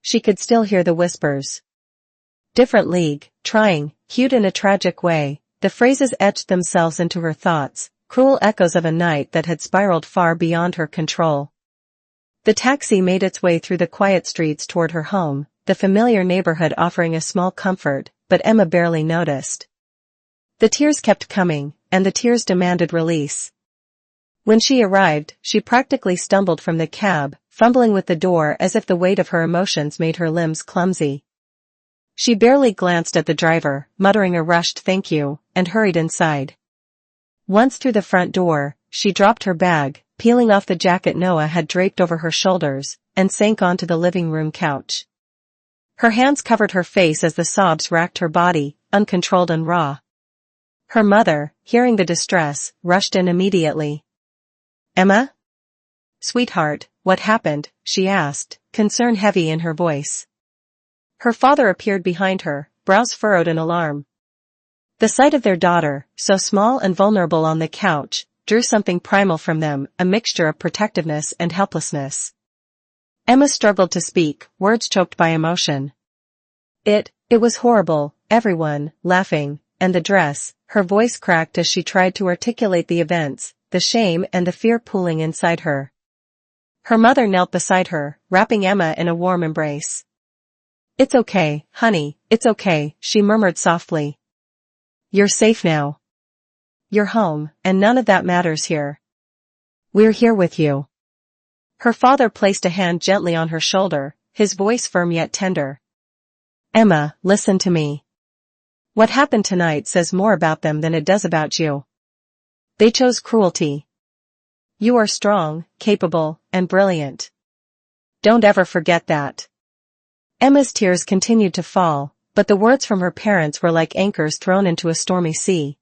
She could still hear the whispers. Different league, trying, hued in a tragic way, the phrases etched themselves into her thoughts, cruel echoes of a night that had spiraled far beyond her control. The taxi made its way through the quiet streets toward her home, the familiar neighborhood offering a small comfort, but Emma barely noticed. The tears kept coming, and the tears demanded release. When she arrived, she practically stumbled from the cab, fumbling with the door as if the weight of her emotions made her limbs clumsy. She barely glanced at the driver, muttering a rushed thank you, and hurried inside. Once through the front door, she dropped her bag, peeling off the jacket Noah had draped over her shoulders, and sank onto the living room couch. Her hands covered her face as the sobs racked her body, uncontrolled and raw. Her mother, hearing the distress, rushed in immediately. "Emma? Sweetheart, what happened?" she asked, concern heavy in her voice. Her father appeared behind her, brows furrowed in alarm. The sight of their daughter, so small and vulnerable on the couch, drew something primal from them, a mixture of protectiveness and helplessness. Emma struggled to speak, words choked by emotion. It was horrible, everyone, laughing, and the dress, her voice cracked as she tried to articulate the events, the shame and the fear pooling inside her. Her mother knelt beside her, wrapping Emma in a warm embrace. "It's okay, honey, it's okay," she murmured softly. "You're safe now. You're home, and none of that matters here. We're here with you." Her father placed a hand gently on her shoulder, his voice firm yet tender. "Emma, listen to me. What happened tonight says more about them than it does about you. They chose cruelty. You are strong, capable, and brilliant. Don't ever forget that." Emma's tears continued to fall, but the words from her parents were like anchors thrown into a stormy sea.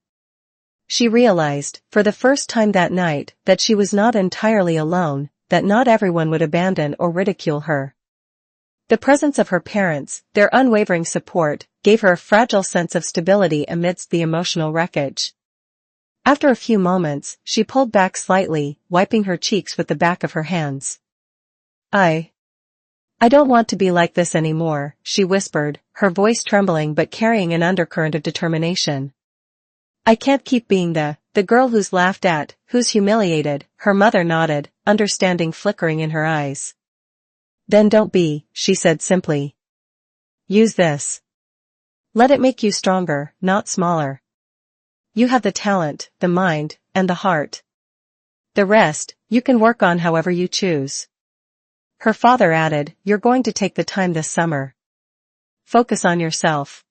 She realized, for the first time that night, that she was not entirely alone, that not everyone would abandon or ridicule her. The presence of her parents, their unwavering support, gave her a fragile sense of stability amidst the emotional wreckage. After a few moments, she pulled back slightly, wiping her cheeks with the back of her hands. I don't want to be like this anymore," she whispered, her voice trembling but carrying an undercurrent of determination. "I can't keep being the girl who's laughed at, who's humiliated." Her mother nodded, understanding flickering in her eyes. Then don't be, she said simply. Use this. Let it make you stronger, not smaller. You have the talent, the mind, and the heart. The rest, you can work on however you choose. Her father added, you're going to take the time this summer. Focus on yourself.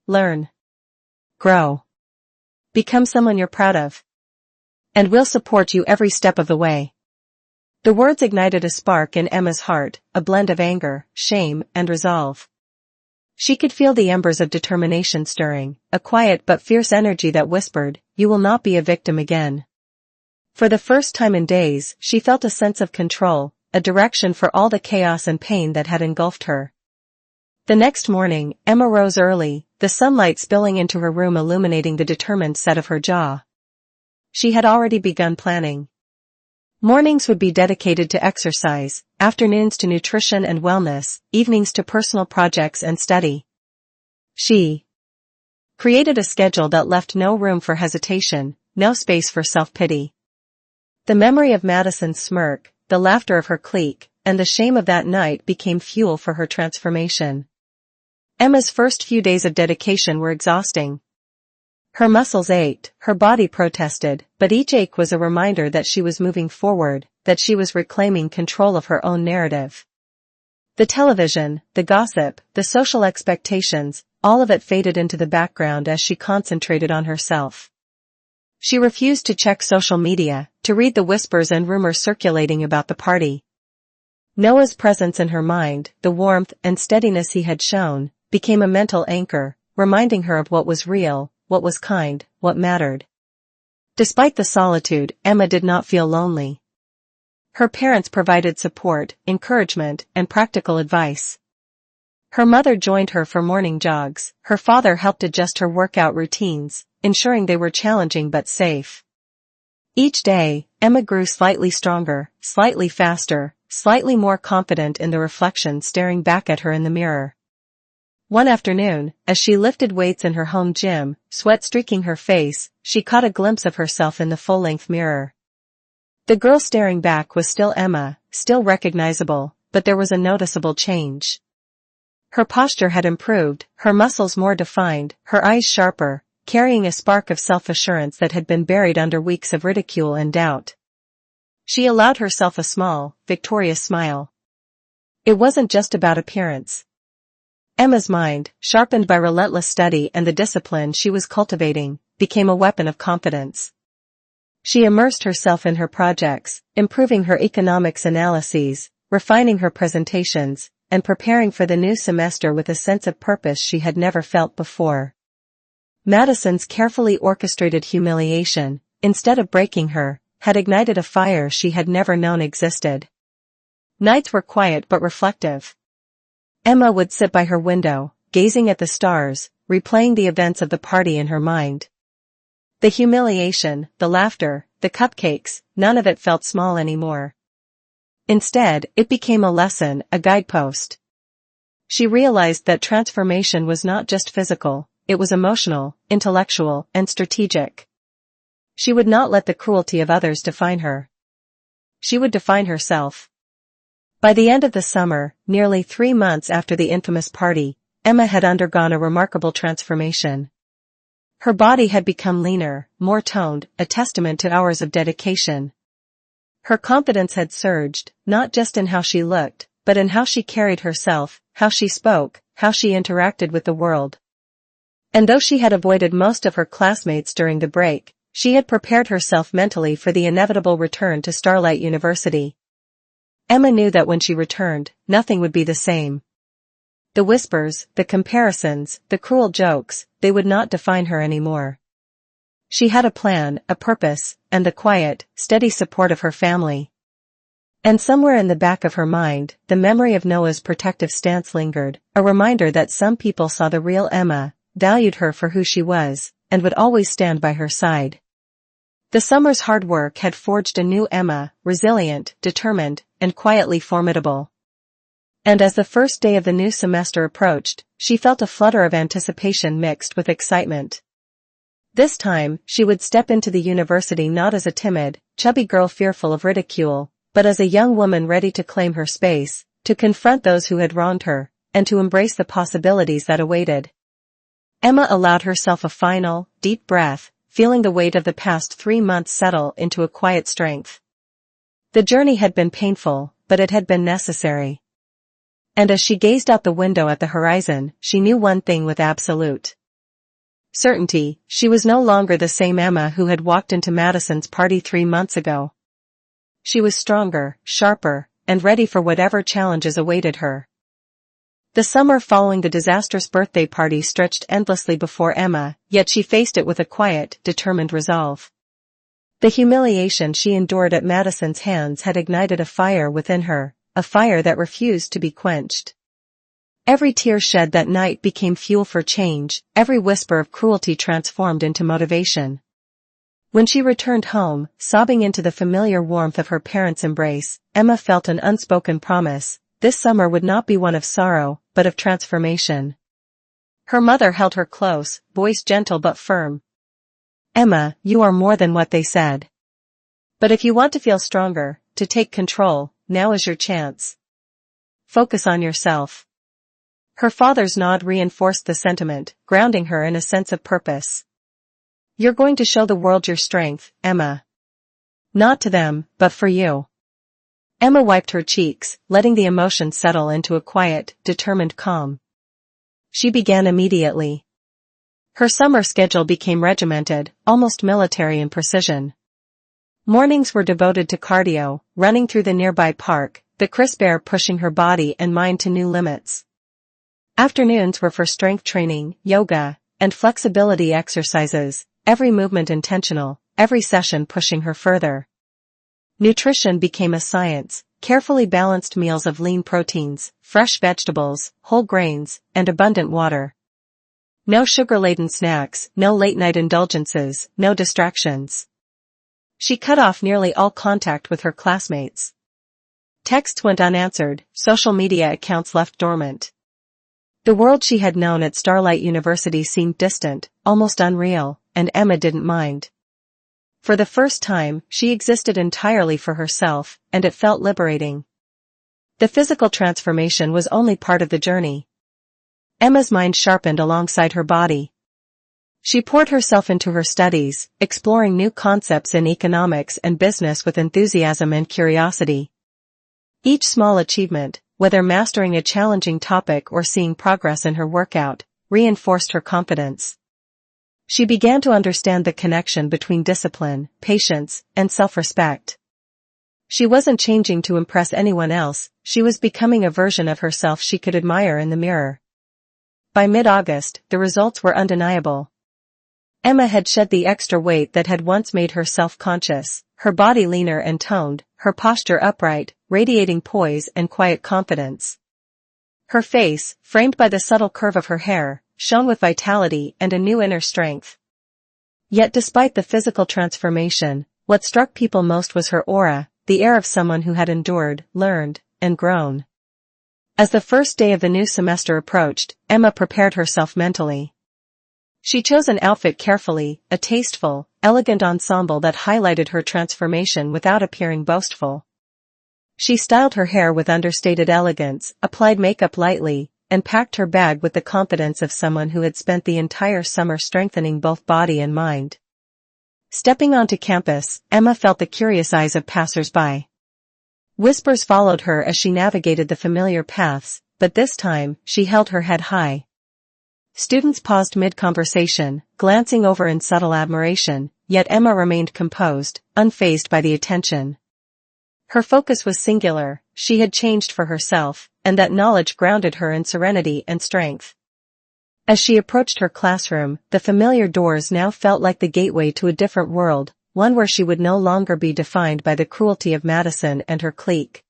Learn. Grow. Become someone you're proud of. And we'll support you every step of the way. The words ignited a spark in Emma's heart, a blend of anger, shame, and resolve. She could feel the embers of determination stirring, a quiet but fierce energy that whispered, you will not be a victim again. For the first time in days, she felt a sense of control, a direction for all the chaos and pain that had engulfed her. The next morning, Emma rose early, the sunlight spilling into her room illuminating the determined set of her jaw. She had already begun planning. Mornings would be dedicated to exercise, afternoons to nutrition and wellness, evenings to personal projects and study. She created a schedule that left no room for hesitation, no space for self-pity. The memory of Madison's smirk, the laughter of her clique, and the shame of that night became fuel for her transformation. Emma's first few days of dedication were exhausting. Her muscles ached, her body protested, but each ache was a reminder that she was moving forward, that she was reclaiming control of her own narrative. The television, the gossip, the social expectations, all of it faded into the background as she concentrated on herself. She refused to check social media, to read the whispers and rumors circulating about the party. Noah's presence in her mind, the warmth and steadiness he had shown, became a mental anchor, reminding her of what was real, what was kind, what mattered. Despite the solitude, Emma did not feel lonely. Her parents provided support, encouragement, and practical advice. Her mother joined her for morning jogs, her father helped adjust her workout routines, ensuring they were challenging but safe. Each day, Emma grew slightly stronger, slightly faster, slightly more confident in the reflection staring back at her in the mirror. One afternoon, as she lifted weights in her home gym, sweat streaking her face, she caught a glimpse of herself in the full-length mirror. The girl staring back was still Emma, still recognizable, but there was a noticeable change. Her posture had improved, her muscles more defined, her eyes sharper, carrying a spark of self-assurance that had been buried under weeks of ridicule and doubt. She allowed herself a small, victorious smile. It wasn't just about appearance. Emma's mind, sharpened by relentless study and the discipline she was cultivating, became a weapon of confidence. She immersed herself in her projects, improving her economics analyses, refining her presentations, and preparing for the new semester with a sense of purpose she had never felt before. Madison's carefully orchestrated humiliation, instead of breaking her, had ignited a fire she had never known existed. Nights were quiet but reflective. Emma would sit by her window, gazing at the stars, replaying the events of the party in her mind. The humiliation, the laughter, the cupcakes, none of it felt small anymore. Instead, it became a lesson, a guidepost. She realized that transformation was not just physical, it was emotional, intellectual, and strategic. She would not let the cruelty of others define her. She would define herself. By the end of the summer, nearly 3 months after the infamous party, Emma had undergone a remarkable transformation. Her body had become leaner, more toned, a testament to hours of dedication. Her confidence had surged, not just in how she looked, but in how she carried herself, how she spoke, how she interacted with the world. And though she had avoided most of her classmates during the break, she had prepared herself mentally for the inevitable return to Starlight University. Emma knew that when she returned, nothing would be the same. The whispers, the comparisons, the cruel jokes, they would not define her anymore. She had a plan, a purpose, and the quiet, steady support of her family. And somewhere in the back of her mind, the memory of Noah's protective stance lingered, a reminder that some people saw the real Emma, valued her for who she was, and would always stand by her side. The summer's hard work had forged a new Emma, resilient, determined, and quietly formidable. And as the first day of the new semester approached, she felt a flutter of anticipation mixed with excitement. This time, she would step into the university not as a timid, chubby girl fearful of ridicule, but as a young woman ready to claim her space, to confront those who had wronged her, and to embrace the possibilities that awaited. Emma allowed herself a final, deep breath, feeling the weight of the past 3 months settle into a quiet strength. The journey had been painful, but it had been necessary. And as she gazed out the window at the horizon, she knew one thing with absolute certainty: she was no longer the same Emma who had walked into Madison's party 3 months ago. She was stronger, sharper, and ready for whatever challenges awaited her. The summer following the disastrous birthday party stretched endlessly before Emma, yet she faced it with a quiet, determined resolve. The humiliation she endured at Madison's hands had ignited a fire within her, a fire that refused to be quenched. Every tear shed that night became fuel for change, every whisper of cruelty transformed into motivation. When she returned home, sobbing into the familiar warmth of her parents' embrace, Emma felt an unspoken promise: this summer would not be one of sorrow, but of transformation. Her mother held her close, voice gentle but firm. "Emma, you are more than what they said. But if you want to feel stronger, to take control, now is your chance. Focus on yourself." Her father's nod reinforced the sentiment, grounding her in a sense of purpose. "You're going to show the world your strength, Emma. Not to them, but for you." Emma wiped her cheeks, letting the emotion settle into a quiet, determined calm. She began immediately. Her summer schedule became regimented, almost military in precision. Mornings were devoted to cardio, running through the nearby park, the crisp air pushing her body and mind to new limits. Afternoons were for strength training, yoga, and flexibility exercises, every movement intentional, every session pushing her further. Nutrition became a science, carefully balanced meals of lean proteins, fresh vegetables, whole grains, and abundant water. No sugar-laden snacks, no late-night indulgences, no distractions. She cut off nearly all contact with her classmates. Texts went unanswered, social media accounts left dormant. The world she had known at Starlight University seemed distant, almost unreal, and Emma didn't mind. For the first time, she existed entirely for herself, and it felt liberating. The physical transformation was only part of the journey. Emma's mind sharpened alongside her body. She poured herself into her studies, exploring new concepts in economics and business with enthusiasm and curiosity. Each small achievement, whether mastering a challenging topic or seeing progress in her workout, reinforced her confidence. She began to understand the connection between discipline, patience, and self-respect. She wasn't changing to impress anyone else, she was becoming a version of herself she could admire in the mirror. By mid-August, the results were undeniable. Emma had shed the extra weight that had once made her self-conscious, her body leaner and toned, her posture upright, radiating poise and quiet confidence. Her face, framed by the subtle curve of her hair, shone with vitality and a new inner strength. Yet despite the physical transformation, what struck people most was her aura, the air of someone who had endured, learned, and grown. As the first day of the new semester approached, Emma prepared herself mentally. She chose an outfit carefully, a tasteful, elegant ensemble that highlighted her transformation without appearing boastful. She styled her hair with understated elegance, applied makeup lightly, and packed her bag with the confidence of someone who had spent the entire summer strengthening both body and mind. Stepping onto campus, Emma felt the curious eyes of passers-by. Whispers followed her as she navigated the familiar paths, but this time, she held her head high. Students paused mid-conversation, glancing over in subtle admiration, yet Emma remained composed, unfazed by the attention. Her focus was singular, she had changed for herself, and that knowledge grounded her in serenity and strength. As she approached her classroom, the familiar doors now felt like the gateway to a different world, one where she would no longer be defined by the cruelty of Madison and her clique.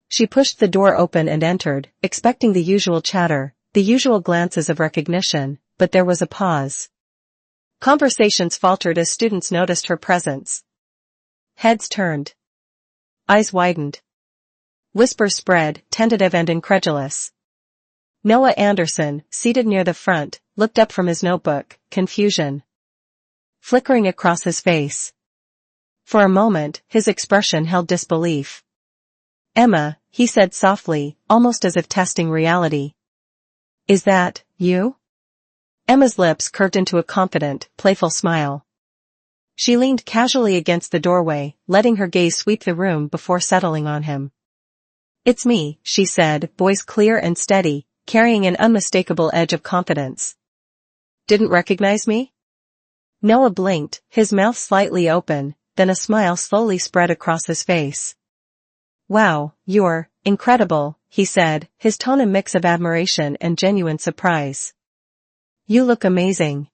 She pushed the door open and entered, expecting the usual chatter, the usual glances of recognition, but there was a pause. Conversations faltered as students noticed her presence. Heads turned. Eyes widened. Whispers spread, tentative and incredulous. Noah Anderson, seated near the front, looked up from his notebook, confusion flickering across his face. For a moment, his expression held disbelief. "Emma, he said softly, almost as if testing reality. Is that you? Emma's lips curved into a confident, playful smile. She leaned casually against the doorway, letting her gaze sweep the room before settling on him. It's me, she said, voice clear and steady, carrying an unmistakable edge of confidence. Didn't recognize me? Noah blinked, his mouth slightly open, then a smile slowly spread across his face. Wow, you're incredible, he said, his tone a mix of admiration and genuine surprise. You look amazing.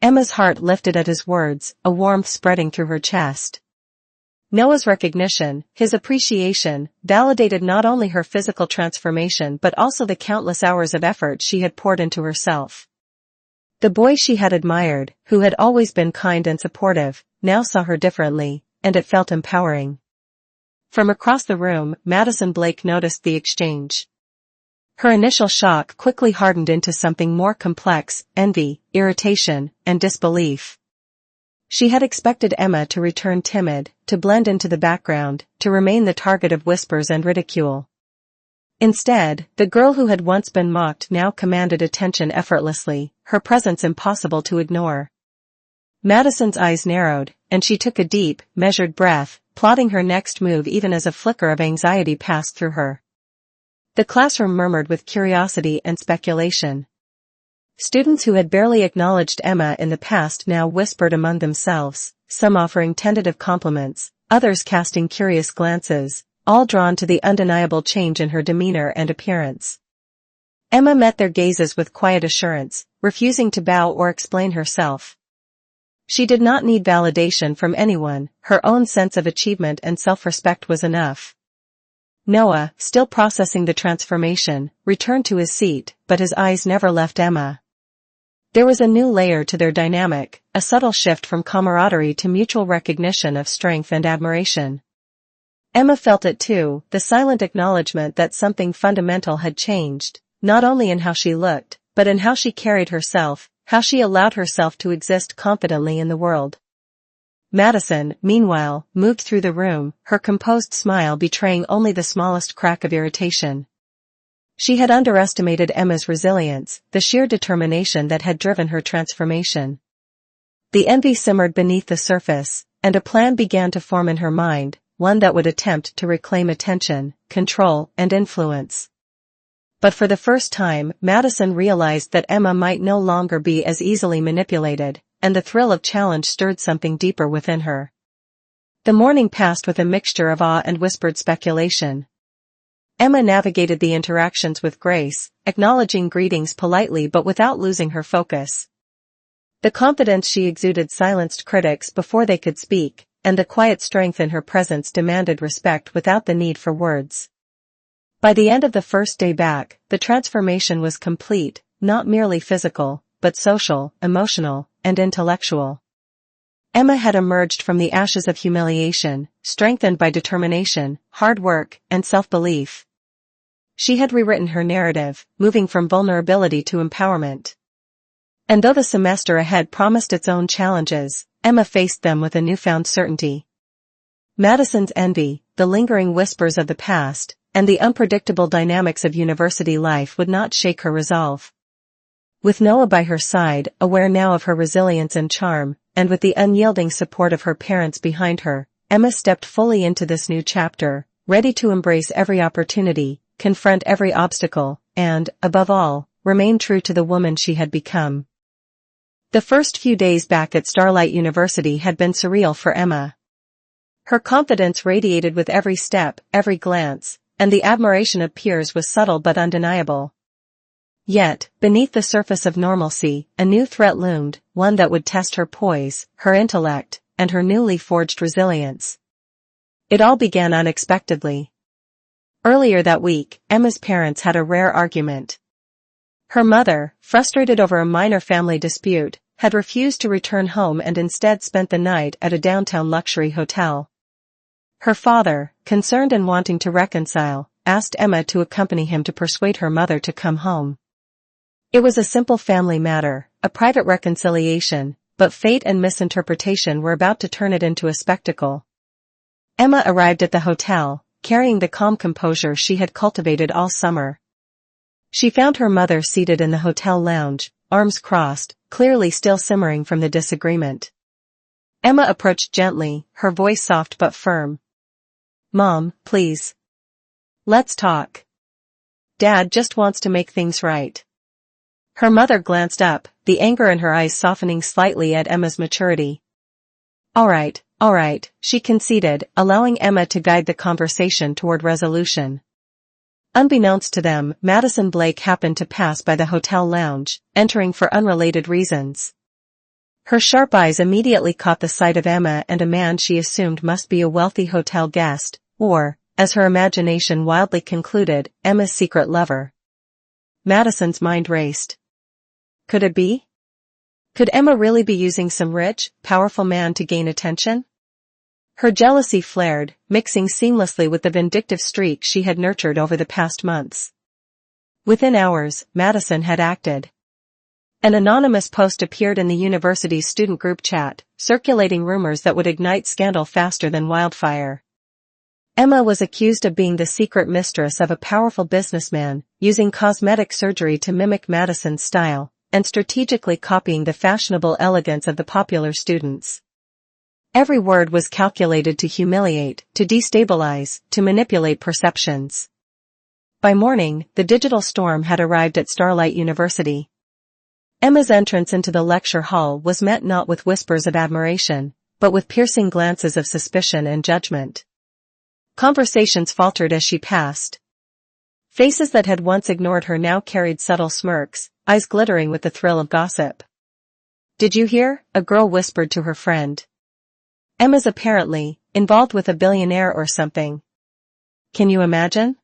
Emma's heart lifted at his words, a warmth spreading through her chest. Noah's recognition, his appreciation, validated not only her physical transformation but also the countless hours of effort she had poured into herself. The boy she had admired, who had always been kind and supportive, now saw her differently, and it felt empowering. From across the room, Madison Blake noticed the exchange. Her initial shock quickly hardened into something more complex: envy, irritation, and disbelief. She had expected Emma to return timid, to blend into the background, to remain the target of whispers and ridicule. Instead, the girl who had once been mocked now commanded attention effortlessly, her presence impossible to ignore. Madison's eyes narrowed, and she took a deep, measured breath, plotting her next move even as a flicker of anxiety passed through her. The classroom murmured with curiosity and speculation. Students who had barely acknowledged Emma in the past now whispered among themselves, some offering tentative compliments, others casting curious glances, all drawn to the undeniable change in her demeanor and appearance. Emma met their gazes with quiet assurance, refusing to bow or explain herself. She did not need validation from anyone, her own sense of achievement and self-respect was enough. Noah, still processing the transformation, returned to his seat, but his eyes never left Emma. There was a new layer to their dynamic, a subtle shift from camaraderie to mutual recognition of strength and admiration. Emma felt it too, the silent acknowledgement that something fundamental had changed, not only in how she looked, but in how she carried herself, how she allowed herself to exist confidently in the world. Madison, meanwhile, moved through the room, her composed smile betraying only the smallest crack of irritation. She had underestimated Emma's resilience, the sheer determination that had driven her transformation. The envy simmered beneath the surface, and a plan began to form in her mind, one that would attempt to reclaim attention, control, and influence. But for the first time, Madison realized that Emma might no longer be as easily manipulated, and the thrill of challenge stirred something deeper within her. The morning passed with a mixture of awe and whispered speculation. Emma navigated the interactions with grace, acknowledging greetings politely but without losing her focus. The confidence she exuded silenced critics before they could speak, and the quiet strength in her presence demanded respect without the need for words. By the end of the first day back, the transformation was complete, not merely physical, but social, emotional, and intellectual. Emma had emerged from the ashes of humiliation, strengthened by determination, hard work, and self-belief. She had rewritten her narrative, moving from vulnerability to empowerment. And though the semester ahead promised its own challenges, Emma faced them with a newfound certainty. Madison's envy, the lingering whispers of the past, and the unpredictable dynamics of university life would not shake her resolve. With Noah by her side, aware now of her resilience and charm, and with the unyielding support of her parents behind her, Emma stepped fully into this new chapter, ready to embrace every opportunity, confront every obstacle, and, above all, remain true to the woman she had become. The first few days back at Starlight University had been surreal for Emma. Her confidence radiated with every step, every glance, and the admiration of peers was subtle but undeniable. Yet, beneath the surface of normalcy, a new threat loomed, one that would test her poise, her intellect, and her newly forged resilience. It all began unexpectedly. Earlier that week, Emma's parents had a rare argument. Her mother, frustrated over a minor family dispute, had refused to return home and instead spent the night at a downtown luxury hotel. Her father, concerned and wanting to reconcile, asked Emma to accompany him to persuade her mother to come home. It was a simple family matter, a private reconciliation, but fate and misinterpretation were about to turn it into a spectacle. Emma arrived at the hotel, carrying the calm composure she had cultivated all summer. She found her mother seated in the hotel lounge, arms crossed, clearly still simmering from the disagreement. Emma approached gently, her voice soft but firm. "Mom, please. Let's talk. Dad just wants to make things right." Her mother glanced up, the anger in her eyes softening slightly at Emma's maturity. All right, she conceded, allowing Emma to guide the conversation toward resolution. Unbeknownst to them, Madison Blake happened to pass by the hotel lounge, entering for unrelated reasons. Her sharp eyes immediately caught the sight of Emma and a man she assumed must be a wealthy hotel guest, or, as her imagination wildly concluded, Emma's secret lover. Madison's mind raced. Could it be? Could Emma really be using some rich, powerful man to gain attention? Her jealousy flared, mixing seamlessly with the vindictive streak she had nurtured over the past months. Within hours, Madison had acted. An anonymous post appeared in the university's student group chat, circulating rumors that would ignite scandal faster than wildfire. Emma was accused of being the secret mistress of a powerful businessman, using cosmetic surgery to mimic Madison's style, and strategically copying the fashionable elegance of the popular students. Every word was calculated to humiliate, to destabilize, to manipulate perceptions. By morning, the digital storm had arrived at Starlight University. Emma's entrance into the lecture hall was met not with whispers of admiration, but with piercing glances of suspicion and judgment. Conversations faltered as she passed. Faces that had once ignored her now carried subtle smirks, eyes glittering with the thrill of gossip. "Did you hear?" a girl whispered to her friend. "Emma's apparently involved with a billionaire or something." "Can you imagine?"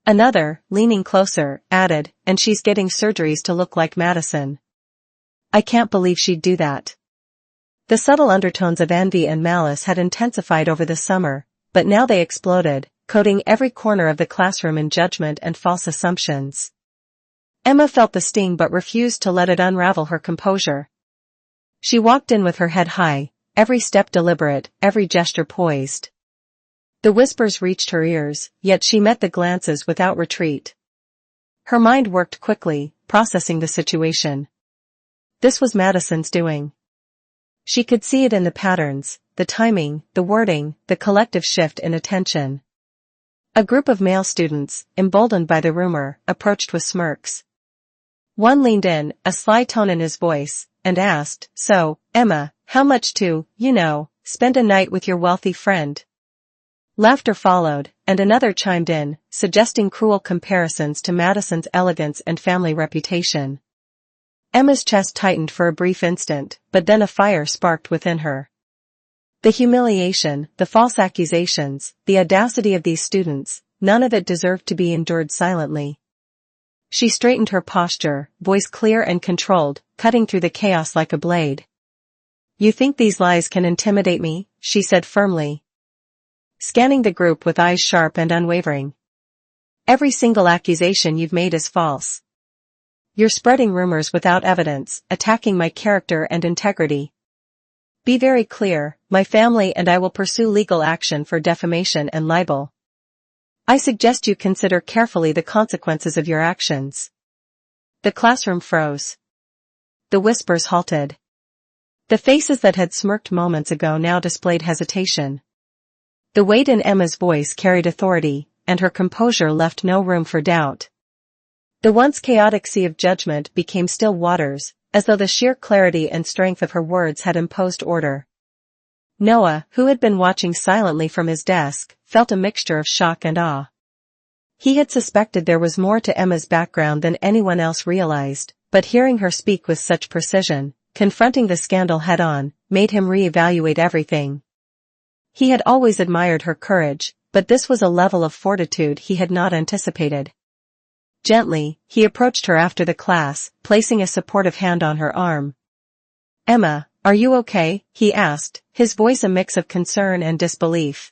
Another, leaning closer, added, "And she's getting surgeries to look like Madison. I can't believe she'd do that." The subtle undertones of envy and malice had intensified over the summer, but now they exploded, coating every corner of the classroom in judgment and false assumptions. Emma felt the sting but refused to let it unravel her composure. She walked in with her head high, every step deliberate, every gesture poised. The whispers reached her ears, yet she met the glances without retreat. Her mind worked quickly, processing the situation. This was Madison's doing. She could see it in the patterns, the timing, the wording, the collective shift in attention. A group of male students, emboldened by the rumor, approached with smirks. One leaned in, a sly tone in his voice, and asked, "So, Emma, how much to, spend a night with your wealthy friend?" Laughter followed, and another chimed in, suggesting cruel comparisons to Madison's elegance and family reputation. Emma's chest tightened for a brief instant, but then a fire sparked within her. The humiliation, the false accusations, the audacity of these students, none of it deserved to be endured silently. She straightened her posture, voice clear and controlled, cutting through the chaos like a blade. "You think these lies can intimidate me?" she said firmly, scanning the group with eyes sharp and unwavering. "Every single accusation you've made is false. You're spreading rumors without evidence, attacking my character and integrity. Be very clear, my family and I will pursue legal action for defamation and libel. I suggest you consider carefully the consequences of your actions." The classroom froze. The whispers halted. The faces that had smirked moments ago now displayed hesitation. The weight in Emma's voice carried authority, and her composure left no room for doubt. The once chaotic sea of judgment became still waters, as though the sheer clarity and strength of her words had imposed order. Noah, who had been watching silently from his desk, felt a mixture of shock and awe. He had suspected there was more to Emma's background than anyone else realized, but hearing her speak with such precision, confronting the scandal head-on, made him re-evaluate everything. He had always admired her courage, but this was a level of fortitude he had not anticipated. Gently, he approached her after the class, placing a supportive hand on her arm. "Emma, are you okay?" he asked, his voice a mix of concern and disbelief.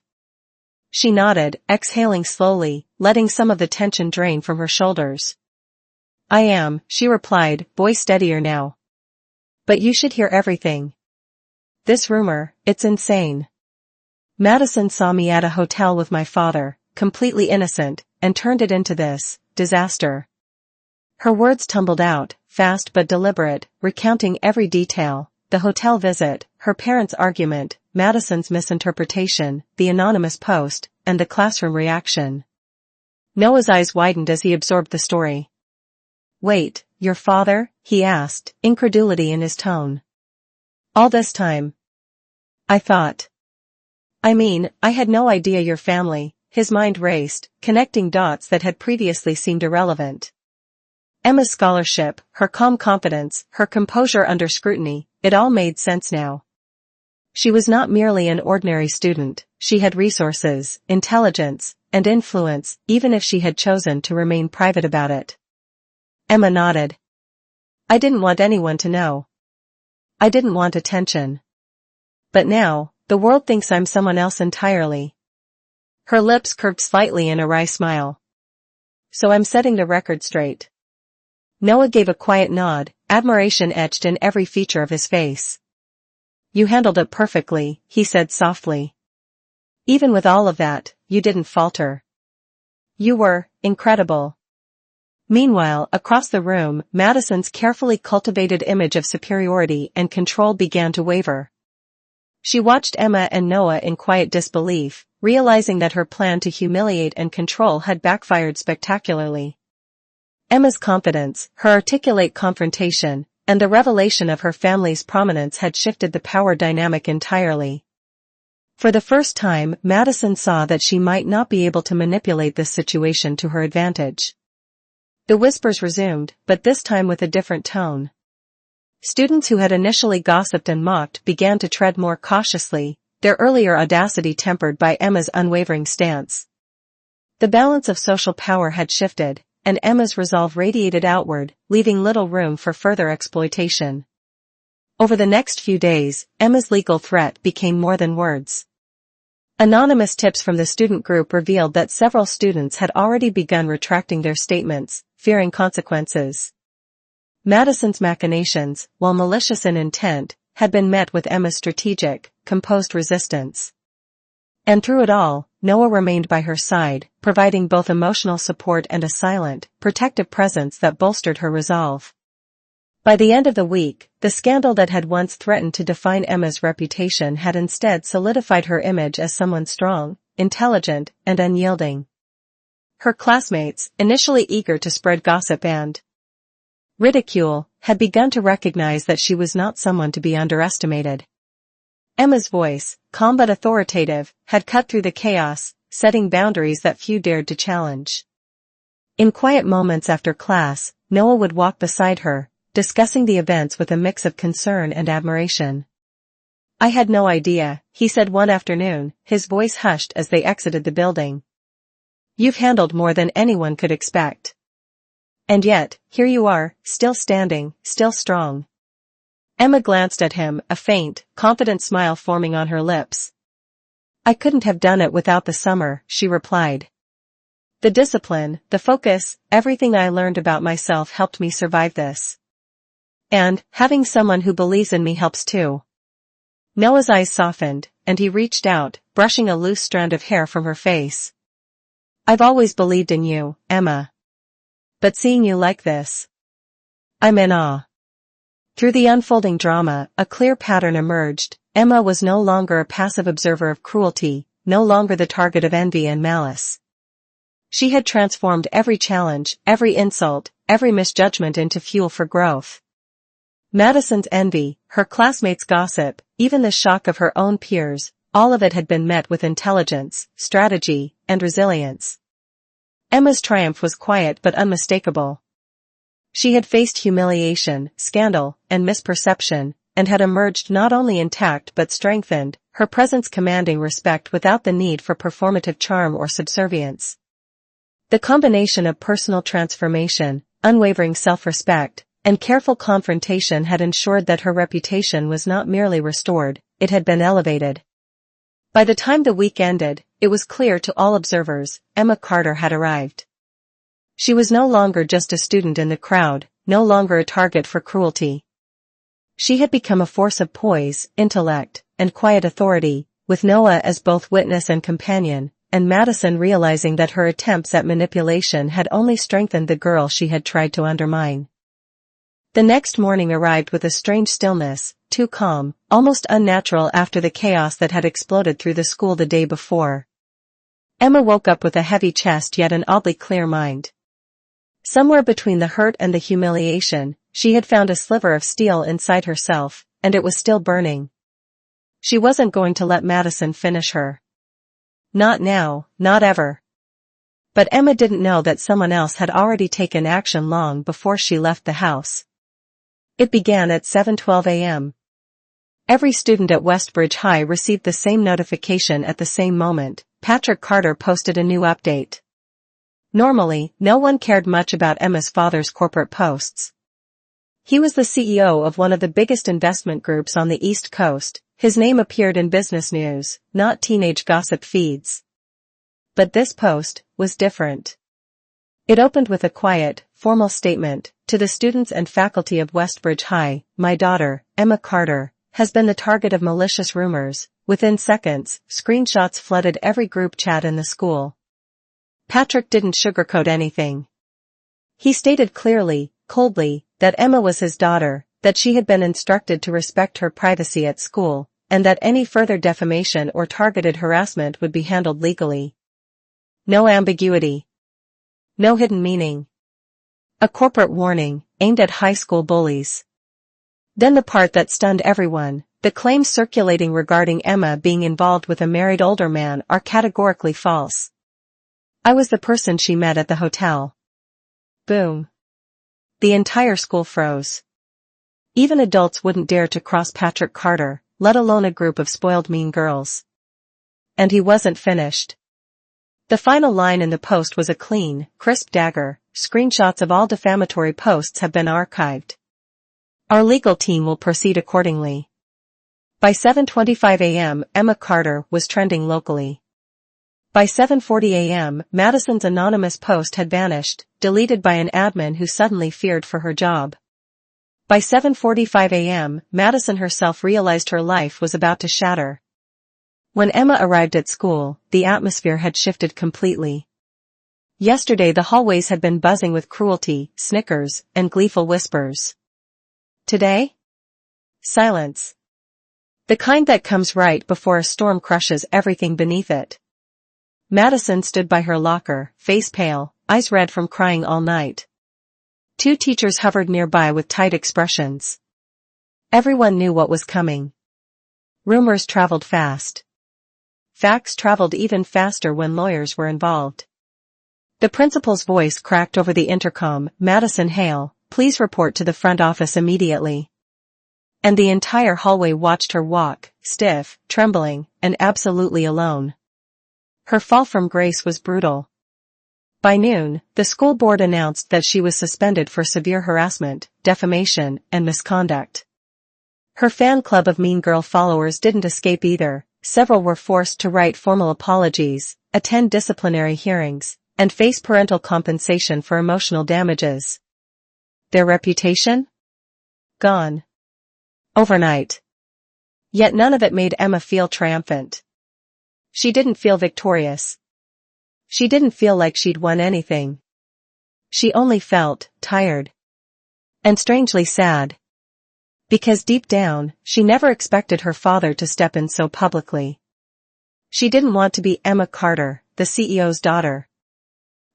She nodded, exhaling slowly, letting some of the tension drain from her shoulders. "I am," she replied, voice steadier now. "But you should hear everything. This rumor, it's insane." Madison saw me at a hotel with my father, completely innocent, and turned it into this disaster. Her words tumbled out, fast but deliberate, recounting every detail: the hotel visit, her parents' argument, Madison's misinterpretation, the anonymous post, and the classroom reaction. Noah's eyes widened as he absorbed the story. "Wait, your father?" he asked, incredulity in his tone. "All this time?" "I thought. I mean, I had no idea your family." His mind raced, connecting dots that had previously seemed irrelevant. Emma's scholarship, her calm confidence, her composure under scrutiny, it all made sense now. She was not merely an ordinary student, she had resources, intelligence, and influence, even if she had chosen to remain private about it. Emma nodded. "I didn't want anyone to know. I didn't want attention. But now, the world thinks I'm someone else entirely." Her lips curved slightly in a wry smile. "So I'm setting the record straight." Noah gave a quiet nod, admiration etched in every feature of his face. "You handled it perfectly," he said softly. "Even with all of that, you didn't falter. You were incredible." Meanwhile, across the room, Madison's carefully cultivated image of superiority and control began to waver. She watched Emma and Noah in quiet disbelief, realizing that her plan to humiliate and control had backfired spectacularly. Emma's confidence, her articulate confrontation, and the revelation of her family's prominence had shifted the power dynamic entirely. For the first time, Madison saw that she might not be able to manipulate this situation to her advantage. The whispers resumed, but this time with a different tone. Students who had initially gossiped and mocked began to tread more cautiously, their earlier audacity tempered by Emma's unwavering stance. The balance of social power had shifted, and Emma's resolve radiated outward, leaving little room for further exploitation. Over the next few days, Emma's legal threat became more than words. Anonymous tips from the student group revealed that several students had already begun retracting their statements, fearing consequences. Madison's machinations, while malicious in intent, had been met with Emma's strategic, composed resistance. And through it all, Noah remained by her side, providing both emotional support and a silent, protective presence that bolstered her resolve. By the end of the week, the scandal that had once threatened to define Emma's reputation had instead solidified her image as someone strong, intelligent, and unyielding. Her classmates, initially eager to spread gossip and ridicule, had begun to recognize that she was not someone to be underestimated. Emma's voice, calm but authoritative, had cut through the chaos, setting boundaries that few dared to challenge. In quiet moments after class, Noah would walk beside her, discussing the events with a mix of concern and admiration. "I had no idea," he said one afternoon, his voice hushed as they exited the building. "You've handled more than anyone could expect. And yet, here you are, still standing, still strong." Emma glanced at him, a faint, confident smile forming on her lips. "I couldn't have done it without the summer," she replied. "The discipline, the focus, everything I learned about myself helped me survive this. And, having someone who believes in me helps too." Noah's eyes softened, and he reached out, brushing a loose strand of hair from her face. "I've always believed in you, Emma. But seeing you like this, I'm in awe." Through the unfolding drama, a clear pattern emerged. Emma was no longer a passive observer of cruelty, no longer the target of envy and malice. She had transformed every challenge, every insult, every misjudgment into fuel for growth. Madison's envy, her classmates' gossip, even the shock of her own peers, all of it had been met with intelligence, strategy, and resilience. Emma's triumph was quiet but unmistakable. She had faced humiliation, scandal, and misperception, and had emerged not only intact but strengthened, her presence commanding respect without the need for performative charm or subservience. The combination of personal transformation, unwavering self-respect, and careful confrontation had ensured that her reputation was not merely restored, it had been elevated. By the time the week ended, it was clear to all observers, Emma Carter had arrived. She was no longer just a student in the crowd, no longer a target for cruelty. She had become a force of poise, intellect, and quiet authority, with Noah as both witness and companion, and Madison realizing that her attempts at manipulation had only strengthened the girl she had tried to undermine. The next morning arrived with a strange stillness, too calm, almost unnatural after the chaos that had exploded through the school the day before. Emma woke up with a heavy chest yet an oddly clear mind. Somewhere between the hurt and the humiliation, she had found a sliver of steel inside herself, and it was still burning. She wasn't going to let Madison finish her. Not now, not ever. But Emma didn't know that someone else had already taken action long before she left the house. It began at 7:12 a.m. Every student at Westbridge High received the same notification at the same moment. Patrick Carter posted a new update. Normally, no one cared much about Emma's father's corporate posts. He was the CEO of one of the biggest investment groups on the East Coast. His name appeared in business news, not teenage gossip feeds. But this post was different. It opened with a quiet, formal statement, "To the students and faculty of Westbridge High, my daughter, Emma Carter, has been the target of malicious rumors." Within seconds, screenshots flooded every group chat in the school. Patrick didn't sugarcoat anything. He stated clearly, coldly, that Emma was his daughter, that she had been instructed to respect her privacy at school, and that any further defamation or targeted harassment would be handled legally. No ambiguity. No hidden meaning. A corporate warning, aimed at high school bullies. Then the part that stunned everyone, the claims circulating regarding Emma being involved with a married older man are categorically false. I was the person she met at the hotel. Boom. The entire school froze. Even adults wouldn't dare to cross Patrick Carter, let alone a group of spoiled mean girls. And he wasn't finished. The final line in the post was a clean, crisp dagger. Screenshots of all defamatory posts have been archived. Our legal team will proceed accordingly. By 7:25 a.m., Emma Carter was trending locally. By 7:40 a.m., Madison's anonymous post had vanished, deleted by an admin who suddenly feared for her job. By 7:45 a.m., Madison herself realized her life was about to shatter. When Emma arrived at school, the atmosphere had shifted completely. Yesterday the hallways had been buzzing with cruelty, snickers, and gleeful whispers. Today? Silence. The kind that comes right before a storm crushes everything beneath it. Madison stood by her locker, face pale, eyes red from crying all night. Two teachers hovered nearby with tight expressions. Everyone knew what was coming. Rumors traveled fast. Facts traveled even faster when lawyers were involved. The principal's voice cracked over the intercom, "Madison Hale, please report to the front office immediately." And the entire hallway watched her walk, stiff, trembling, and absolutely alone. Her fall from grace was brutal. By noon, the school board announced that she was suspended for severe harassment, defamation, and misconduct. Her fan club of mean girl followers didn't escape either. Several were forced to write formal apologies, attend disciplinary hearings, and face parental compensation for emotional damages. Their reputation? Gone. Overnight. Yet none of it made Emma feel triumphant. She didn't feel victorious. She didn't feel like she'd won anything. She only felt tired. And strangely sad. Because deep down, she never expected her father to step in so publicly. She didn't want to be Emma Carter, the CEO's daughter.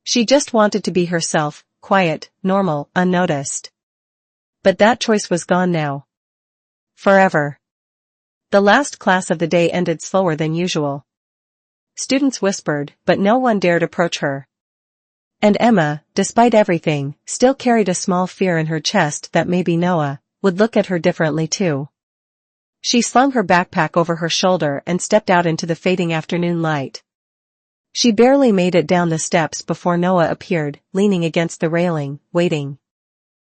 She just wanted to be herself, quiet, normal, unnoticed. But that choice was gone now. Forever. The last class of the day ended slower than usual. Students whispered, but no one dared approach her. And Emma, despite everything, still carried a small fear in her chest that maybe Noah would look at her differently too. She slung her backpack over her shoulder and stepped out into the fading afternoon light. She barely made it down the steps before Noah appeared, leaning against the railing, waiting.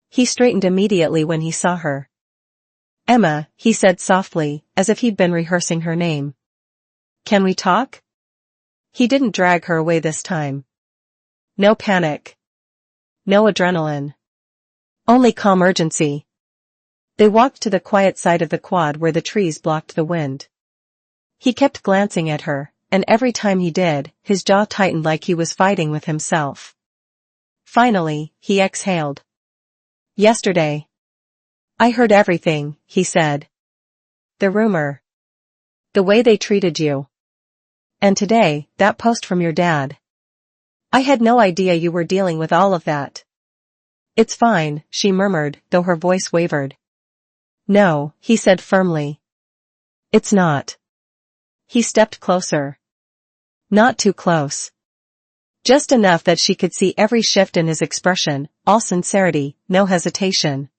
He straightened immediately when he saw her. "Emma," he said softly, as if he'd been rehearsing her name. "Can we talk?" He didn't drag her away this time. No panic. No adrenaline. Only calm urgency. They walked to the quiet side of the quad where the trees blocked the wind. He kept glancing at her, and every time he did, his jaw tightened like he was fighting with himself. Finally, he exhaled. Yesterday. I heard everything, he said. The rumor. The way they treated you. And today, that post from your dad. I had no idea you were dealing with all of that. It's fine, she murmured, though her voice wavered. No, he said firmly. It's not. He stepped closer. Not too close. Just enough that she could see every shift in his expression, all sincerity, no hesitation.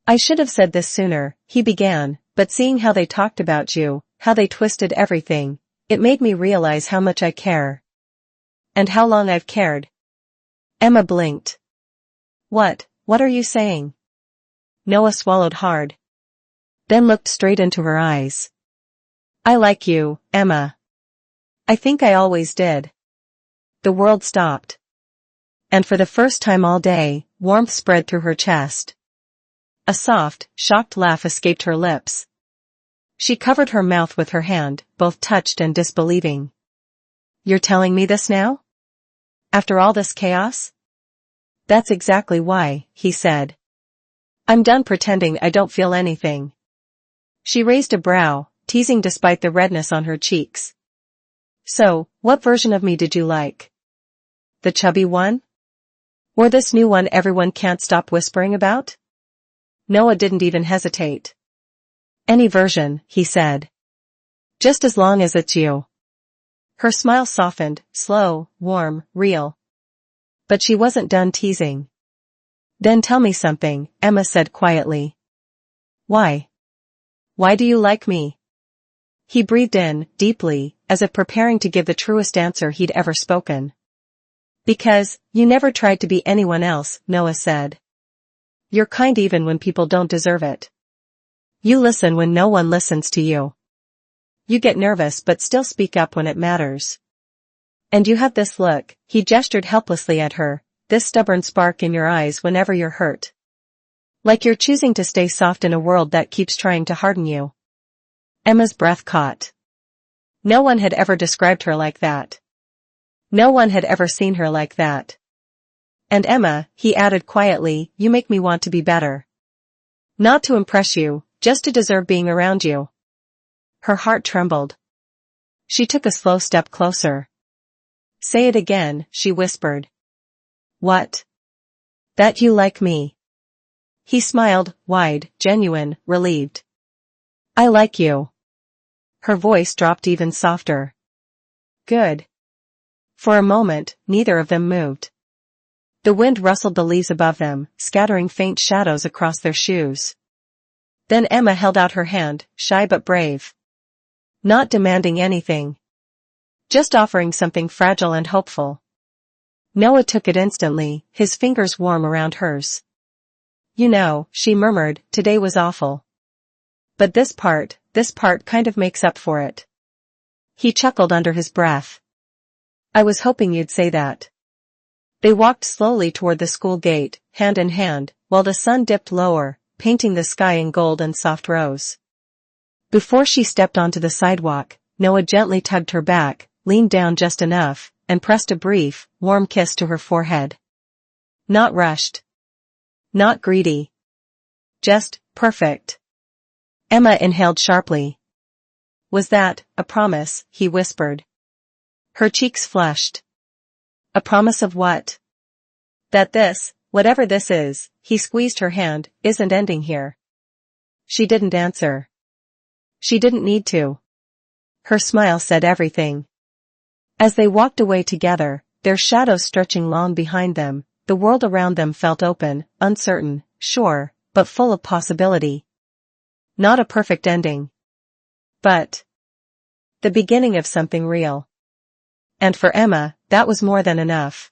I should have said this sooner, he began, but seeing how they talked about you, how they twisted everything, it made me realize how much I care. And how long I've cared. Emma blinked. What are you saying? Noah swallowed hard. Then looked straight into her eyes. I like you, Emma. I think I always did. The world stopped. And for the first time all day, warmth spread through her chest. A soft, shocked laugh escaped her lips. She covered her mouth with her hand, both touched and disbelieving. You're telling me this now? After all this chaos? That's exactly why, he said. I'm done pretending I don't feel anything. She raised a brow, teasing despite the redness on her cheeks. So, what version of me did you like? The chubby one? Or this new one everyone can't stop whispering about? Noah didn't even hesitate. Any version, he said. Just as long as it's you. Her smile softened, slow, warm, real. But she wasn't done teasing. Then tell me something, Emma said quietly. Why? Why do you like me? He breathed in, deeply, as if preparing to give the truest answer he'd ever spoken. Because, you never tried to be anyone else, Noah said. You're kind even when people don't deserve it. You listen when no one listens to you. You get nervous but still speak up when it matters. And you have this look, he gestured helplessly at her, this stubborn spark in your eyes whenever you're hurt. Like you're choosing to stay soft in a world that keeps trying to harden you. Emma's breath caught. No one had ever described her like that. No one had ever seen her like that. And Emma, he added quietly, you make me want to be better. Not to impress you, just to deserve being around you. Her heart trembled. She took a slow step closer. Say it again, she whispered. What? That you like me. He smiled, wide, genuine, relieved. I like you. Her voice dropped even softer. Good. For a moment, neither of them moved. The wind rustled the leaves above them, scattering faint shadows across their shoes. Then Emma held out her hand, shy but brave. Not demanding anything. Just offering something fragile and hopeful. Noah took it instantly, his fingers warm around hers. You know, she murmured, today was awful. But this part kind of makes up for it. He chuckled under his breath. I was hoping you'd say that. They walked slowly toward the school gate, hand in hand, while the sun dipped lower, painting the sky in gold and soft rose. Before she stepped onto the sidewalk, Noah gently tugged her back, leaned down just enough, and pressed a brief, warm kiss to her forehead. Not rushed. Not greedy. Just, perfect. Emma inhaled sharply. Was that, a promise, he whispered. Her cheeks flushed. A promise of what? That this, whatever this is, he squeezed her hand, isn't ending here. She didn't answer. She didn't need to. Her smile said everything. As they walked away together, their shadows stretching long behind them, the world around them felt open, uncertain, sure, but full of possibility. Not a perfect ending. But the beginning of something real. And for Emma, that was more than enough.